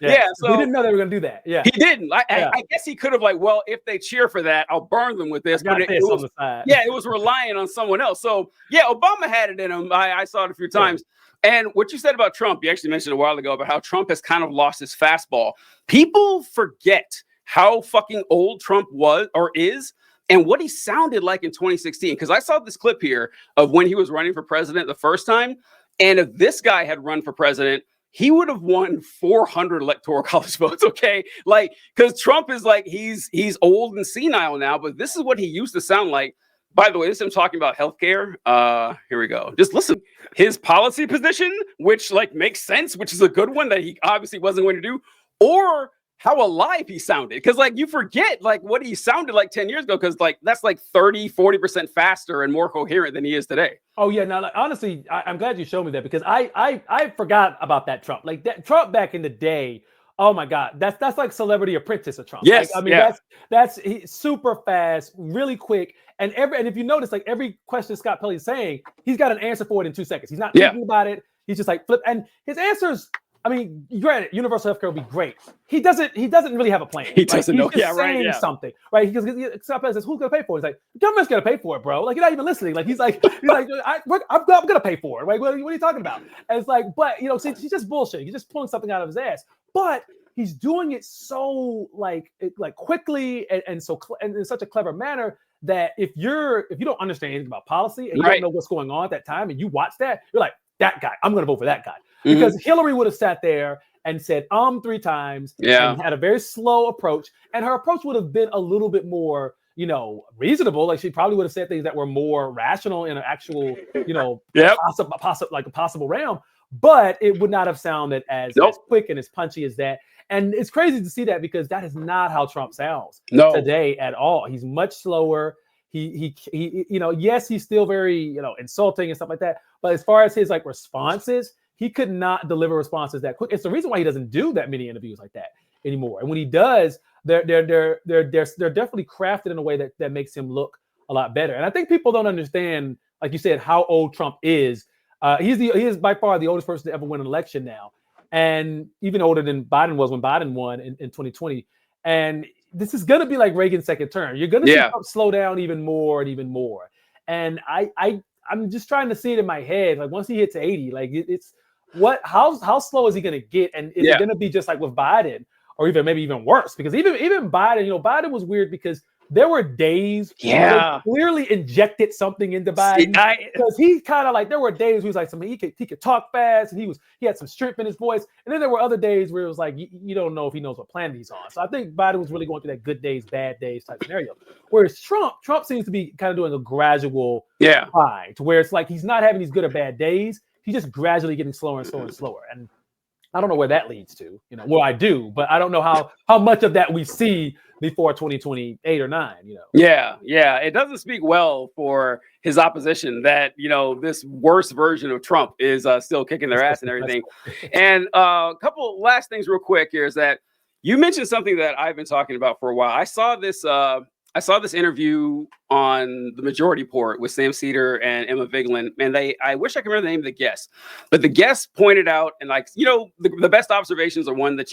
Yeah. So he didn't know they were going to do that. Yeah. He didn't. I guess he could have like, well, if they cheer for that, I'll burn them with this. But it was, on the side. Yeah, it was relying on someone else. So yeah, Obama had it in him. I saw it a few times. And what you said about Trump, you actually mentioned a while ago about how Trump has kind of lost his fastball. People forget how fucking old Trump was or is and what he sounded like in 2016. Because I saw this clip here of when he was running for president the first time. And if this guy had run for president, he would have won 400 electoral college votes. Okay. Like, because Trump is like, he's old and senile now, but this is what he used to sound like. By the way, this is him talking about healthcare. Here we go. Just listen. His policy position, which like makes sense, which is a good one that he obviously wasn't going to do, or how alive he sounded. Because like you forget like what he sounded like 10 years ago, because like that's like 30-40% faster and more coherent than he is today. Oh yeah, now like, honestly, I'm glad you showed me that, because I forgot about that Trump. Like that Trump back in the day. Oh my God, that's like Celebrity Apprentice of Trump. Yes, like, I mean that's super fast, really quick, and if you notice, like every question Scott Pelley's saying, he's got an answer for it in 2 seconds. He's not thinking about it. He's just like flip, and his answers. I mean, granted, universal healthcare would be great. He doesn't really have a plan. He doesn't know. He's saying something, right? Because Scott Pelley says, "Who's going to pay for it?" He's like, "The government's going to pay for it, bro." Like you're not even listening. Like he's like, I'm going to pay for it. Right? What are you talking about? And it's like, but see, he's just bullshitting. He's just pulling something out of his ass. But he's doing it so like quickly and in such a clever manner that if you don't understand anything about policy and you don't know what's going on at that time and you watch that, you're like, that guy, I'm going to vote for that guy. Because Hillary would have sat there and said 3 times and had a very slow approach, and her approach would have been a little bit more reasonable. Like she probably would have said things that were more rational in an actual possible realm, but it would not have sounded as quick and as punchy as that. And it's crazy to see that, because that is not how Trump sounds today at all. He's much slower. He yes, he's still very, insulting and stuff like that. But as far as his like responses, he could not deliver responses that quick. It's the reason why he doesn't do that many interviews like that anymore. And when he does, they're definitely crafted in a way that makes him look a lot better. And I think people don't understand, like you said, how old Trump is. He is by far the oldest person to ever win an election now. And even older than Biden was when Biden won in 2020. And this is going to be like Reagan's second term. You're going to see Trump slow down even more and even more. And I'm just trying to see it in my head. Like once he hits 80, like it's how slow is he going to get? And is it going to be just like with Biden, or maybe even worse? Because even Biden, Biden was weird because there were days where they clearly injected something into Biden, because he kind of like, there were days where he was like, he could talk fast and he had some strength in his voice. And then there were other days where it was like, you don't know if he knows what planet he's on. So I think Biden was really going through that good days, bad days type scenario. Whereas Trump seems to be kind of doing a gradual climb, to where it's like, he's not having these good or bad days. He's just gradually getting slower and slower and slower. And I don't know where that leads to, well, I do, but I don't know how much of that we see before 2028 or 9, Yeah. It doesn't speak well for his opposition that, this worst version of Trump is still kicking their ass and everything. And a couple last things real quick here is that you mentioned something that I've been talking about for a while. I saw this interview on the Majority Report with Sam Cedar and Emma Vigeland, and I wish I could remember the name of the guest, but the guest pointed out, and like, the best observations are one that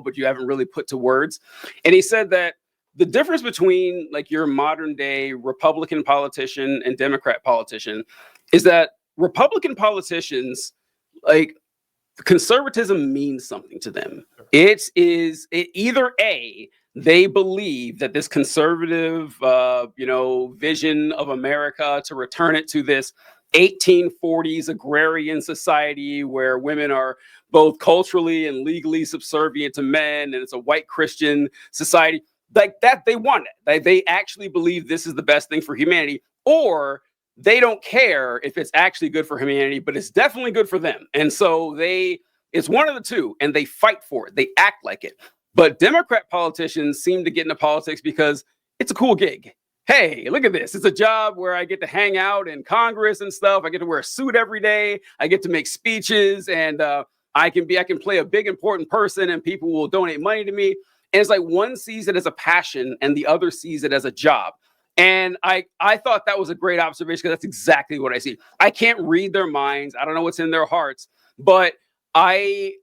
but you haven't really put to words. And he said that the difference between like your modern day Republican politician and Democrat politician is that Republican politicians, like, conservatism means something to them. It either A, they believe that this conservative, vision of America, to return it to this 1840s agrarian society where women are both culturally and legally subservient to men, and it's a white Christian society, like that, they want it. They actually believe this is the best thing for humanity, or they don't care if it's actually good for humanity, but it's definitely good for them. And so it's one of the two, and they fight for it. They act like it. But Democrat politicians seem to get into politics because it's a cool gig. Hey, look at this. It's a job where I get to hang out in Congress and stuff. I get to wear a suit every day. I get to make speeches, and I can play a big, important person, and people will donate money to me. And it's like one sees it as a passion and the other sees it as a job. And I thought that was a great observation because that's exactly what I see. I can't read their minds. I don't know what's in their hearts, but that's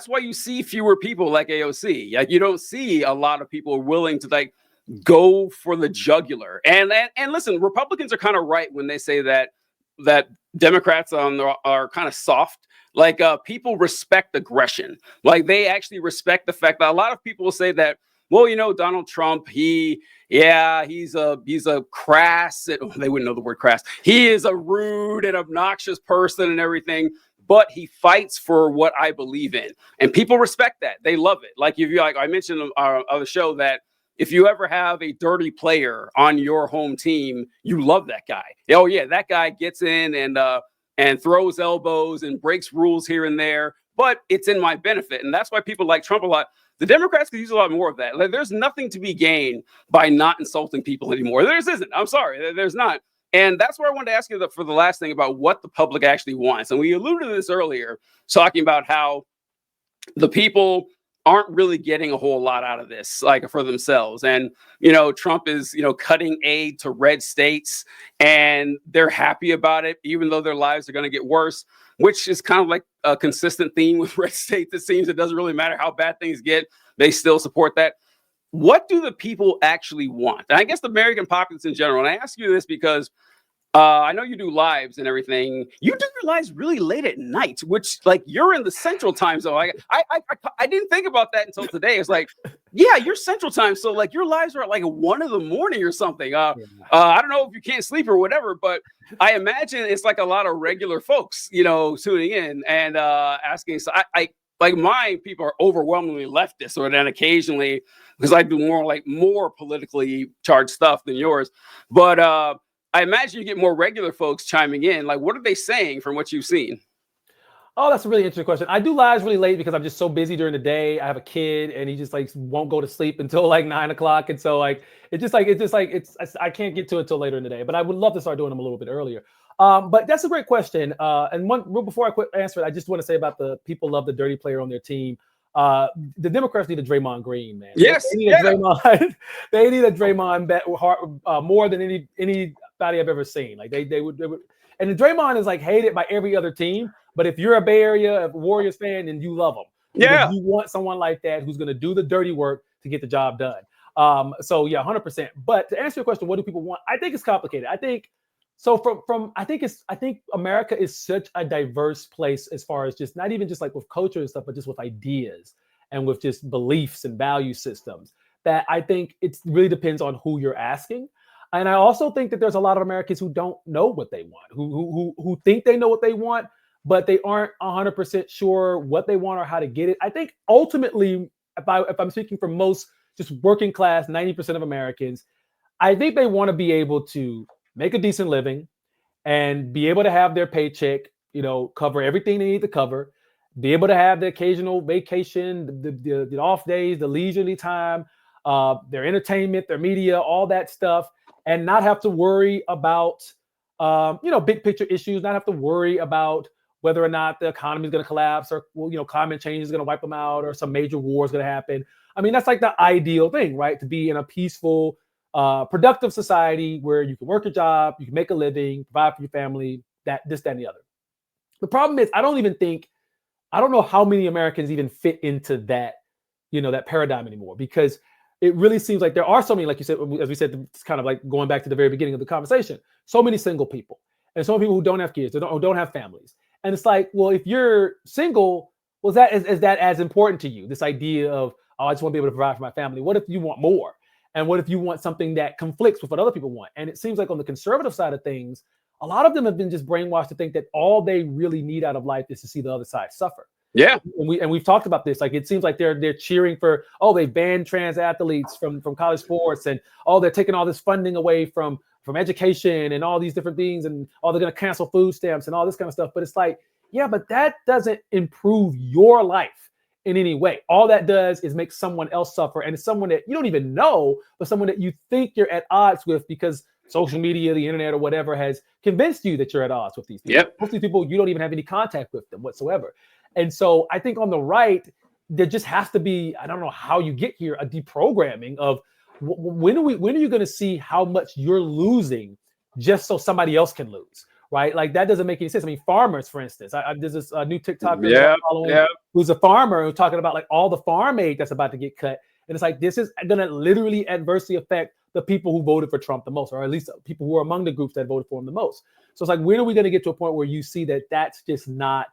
why you see fewer people like AOC. Like you don't see a lot of people willing to like go for the jugular. And listen, Republicans are kind of right when they say that Democrats are kind of soft. Like people respect aggression. Like they actually respect the fact that a lot of people will say that, well, you know, Donald Trump, he's a crass, they wouldn't know the word crass. He is a rude and obnoxious person and everything, but he fights for what I believe in. And people respect that. They love it. Like if you like I mentioned on the show that if you ever have a dirty player on your home team, you love that guy. Oh yeah, that guy gets in and throws elbows and breaks rules here and there, but it's in my benefit. And that's why people like Trump a lot. The Democrats could use a lot more of that. Like, there's nothing to be gained by not insulting people anymore. There isn't. I'm sorry. There's not. And that's where I wanted to ask you for the last thing about what the public actually wants. And we alluded to this earlier, talking about how the people aren't really getting a whole lot out of this, like for themselves. And, you know, Trump is, you know, cutting aid to red states and they're happy about it, even though their lives are going to get worse, which is kind of like a consistent theme with red states. It seems it doesn't really matter how bad things get. They still support that. What do the people actually want? And I guess the American populace in general. And I ask you this because I know you do lives and everything. You do your lives really late at night, which like you're in the central time zone. I didn't think about that until today. It's like, yeah, you're central time. So like your lives are at like 1 a.m. or something. I don't know if you can't sleep or whatever, but I imagine it's like a lot of regular folks, you know, tuning in and asking. So I like my people are overwhelmingly leftist, or then occasionally, because I do more politically charged stuff than yours. But I imagine you get more regular folks chiming in. Like, what are they saying from what you've seen? Oh, that's a really interesting question. I do lives really late because I'm just so busy during the day. I have a kid and he just like won't go to sleep until like 9 o'clock. And so like, I can't get to it till later in the day, but I would love to start doing them a little bit earlier. But that's a great question. And before I quit answer it, I just want to say about the people love the dirty player on their team. The Democrats need a Draymond Green, man. Yes. They need a Draymond. They need a Draymond bet more than anybody I've ever seen. Like they would. And the Draymond is like hated by every other team. But if you're a Bay Area Warriors fan, then you love them. Yeah. You want someone like that who's going to do the dirty work to get the job done. So yeah, 100%. But to answer your question, what do people want? I think it's complicated. I think so. I think America is such a diverse place as far as just not even just like with culture and stuff, but just with ideas and with just beliefs and value systems. That I think it really depends on who you're asking. And I also think that there's a lot of Americans who don't know what they want, who think they know what they want, but they aren't 100% sure what they want or how to get it. I think ultimately, if I'm speaking for most just working class, 90% of Americans, I think they want to be able to make a decent living and be able to have their paycheck, you know, cover everything they need to cover, be able to have the occasional vacation, the off days, the leisurely time, their entertainment, their media, all that stuff, and not have to worry about, big picture issues, not have to worry about whether or not the economy is going to collapse or, climate change is going to wipe them out or some major war is going to happen. I mean, that's like the ideal thing, right? To be in a peaceful, productive society where you can work a job, you can make a living, provide for your family, this, that, and the other. The problem is, I don't know how many Americans even fit into that, that paradigm anymore, because it really seems like there are so many, like you said, as we said, it's kind of like going back to the very beginning of the conversation, so many single people and so many people who don't have kids, or don't have families. And it's like, well, if you're single, is that as important to you? This idea of, I just want to be able to provide for my family. What if you want more? And what if you want something that conflicts with what other people want? And it seems like on the conservative side of things, a lot of them have been just brainwashed to think that all they really need out of life is to see the other side suffer. Yeah. And we've talked about this. Like, it seems like they're cheering for, they banned trans athletes from college sports, and they're taking all this funding away from education and all these different things, and they're going to cancel food stamps and all this kind of stuff. But it's like, yeah, but that doesn't improve your life in any way. All that does is make someone else suffer. And it's someone that you don't even know, but someone that you think you're at odds with because social media, the internet, or whatever has convinced you that you're at odds with these people. Yep. Most of these people, you don't even have any contact with them whatsoever. And so I think on the right, there just has to be, I don't know how you get here, a deprogramming of when are you going to see how much you're losing just so somebody else can lose? Right? Like that doesn't make any sense. I mean, farmers, for instance, there's this new TikToker that I'm following who's a farmer who's talking about like all the farm aid that's about to get cut. And it's like, this is going to literally adversely affect the people who voted for Trump the most, or at least people who are among the groups that voted for him the most. So it's like, when are we going to get to a point where you see that that's just not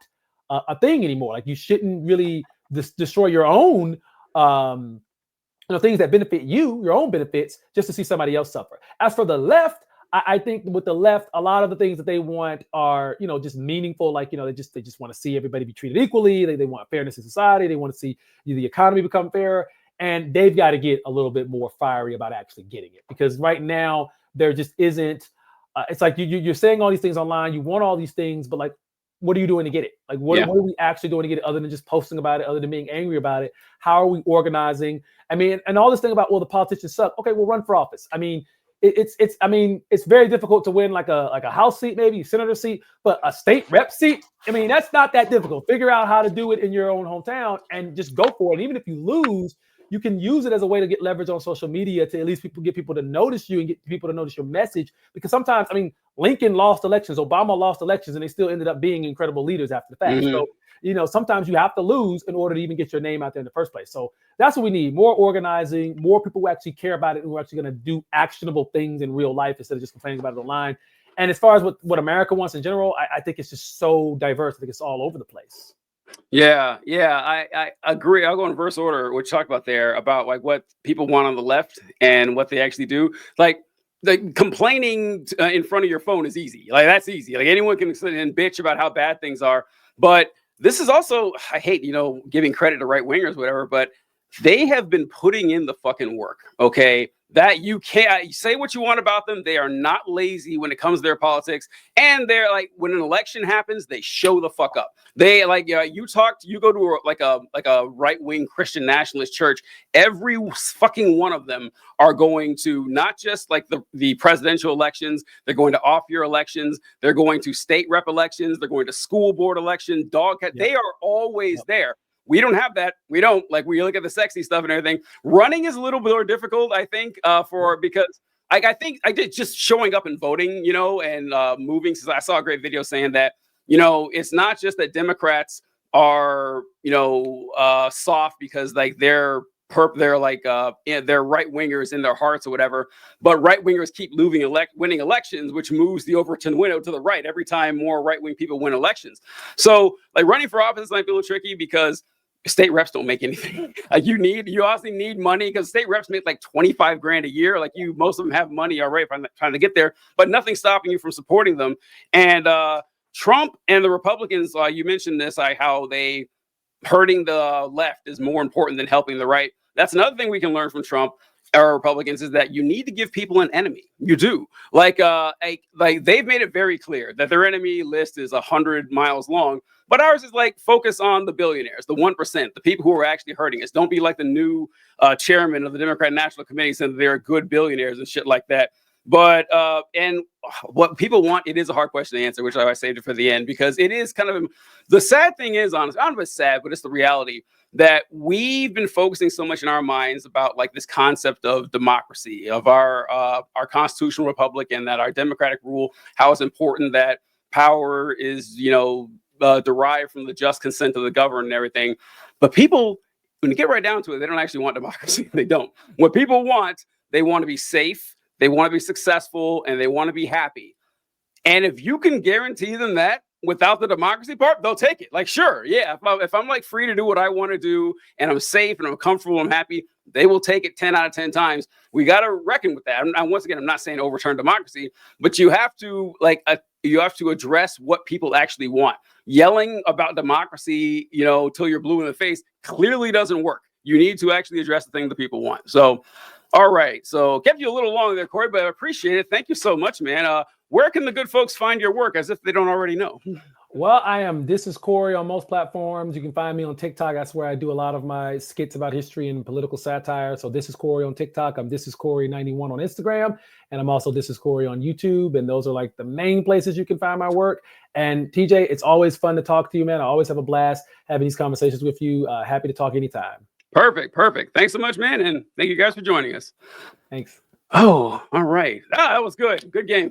a thing anymore? Like you shouldn't really destroy your own, things that benefit you, your own benefits, just to see somebody else suffer. As for the left, I think with the left, a lot of the things that they want are, just meaningful. Like, they just want to see everybody be treated equally. They want fairness in society. They want to see the economy become fairer. And they've got to get a little bit more fiery about actually getting it. Because right now, there just isn't, it's like you're saying all these things online. You want all these things, but like, what are you doing to get it? Like, what are we actually doing to get it other than just posting about it, other than being angry about it? How are we organizing? I mean, and all this thing about, well, the politicians suck. Okay, we'll run for office. I mean, it's very difficult to win like a House seat, maybe a senator seat, but a state rep seat, I mean, that's not that difficult. Figure out how to do it in your own hometown and just go for it. And even if you lose, you can use it as a way to get leverage on social media to at least get people to notice you and get people to notice your message. Because sometimes, I mean, Lincoln lost elections, Obama lost elections, and they still ended up being incredible leaders after the fact. So, sometimes you have to lose in order to even get your name out there in the first place. So that's what we need: more organizing, more people who actually care about it and who are actually going to do actionable things in real life instead of just complaining about it online. And as far as what America wants in general, I think it's just so diverse. I think it's all over the place. Yeah, I agree. I'll go in reverse order, which talk about there about like what people want on the left and what they actually do. Like the complaining in front of your phone is easy. Like that's easy. Like anyone can sit and bitch about how bad things are. But this is also, I hate, giving credit to right wingers, whatever, but they have been putting in the fucking work. Okay. That you can't say what you want about them. They are not lazy when it comes to their politics. And they're like, when an election happens, they show the fuck up. They like, you go to a right-wing Christian nationalist church. Every fucking one of them are going to not just like the presidential elections. They're going to off-year elections. They're going to state rep elections. They're going to school board elections. They are always there. We don't have that. We don't. Like, we look at the sexy stuff and everything. Running is a little bit more difficult, I think, because I think I did just showing up and voting, and moving. Since I saw a great video saying that, it's not just that Democrats are, soft because like they're like they're right wingers in their hearts or whatever, but right wingers keep winning elections, which moves the Overton window to the right every time more right wing people win elections. So like running for office might be a little tricky because state reps don't make anything. Like you also need money because state reps make like $25,000 a year. Like most of them have money already trying to get there, but nothing's stopping you from supporting them. And Trump and the Republicans, you mentioned this, how they hurting the left is more important than helping the right. That's another thing we can learn from Trump or Republicans is that you need to give people an enemy. You do. Like they've made it very clear that their enemy list is 100 miles long, but ours is like focus on the billionaires, the 1%, the people who are actually hurting us. Don't be like the new chairman of the Democrat National Committee saying they're good billionaires and shit like that. But and what people want, it is a hard question to answer, which I saved it for the end because it is kind of the sad thing is, honestly, I don't know if it's sad, but it's the reality that we've been focusing so much in our minds about like this concept of democracy, of our constitutional republic, and that our democratic rule, how it's important that power is, derived from the just consent of the governed and everything. But people, when you get right down to it, they don't actually want democracy. They don't. What people want, they want to be safe. They want to be successful and they want to be happy. And if you can guarantee them that without the democracy part, they'll take it. Like, sure, yeah. If I'm like free to do what I want to do and I'm safe and I'm comfortable and I'm happy, they will take it 10 out of 10 times. We got to reckon with that. And once again, I'm not saying overturn democracy, but you have to address what people actually want. Yelling about democracy, till you're blue in the face clearly doesn't work. You need to actually address the thing that people want. So, all right. So kept you a little long there, Cory, but I appreciate it. Thank you so much, man. Where can the good folks find your work as if they don't already know? Well, This is Cory on most platforms. You can find me on TikTok. That's where I do a lot of my skits about history and political satire. So This is Cory on TikTok. I'm This is Cory 91 on Instagram. And I'm also This is Cory on YouTube. And those are like the main places you can find my work. And TJ, it's always fun to talk to you, man. I always have a blast having these conversations with you. Happy to talk anytime. Perfect. Thanks so much, man. And thank you guys for joining us. Thanks. Oh, all right. That was good. Good game.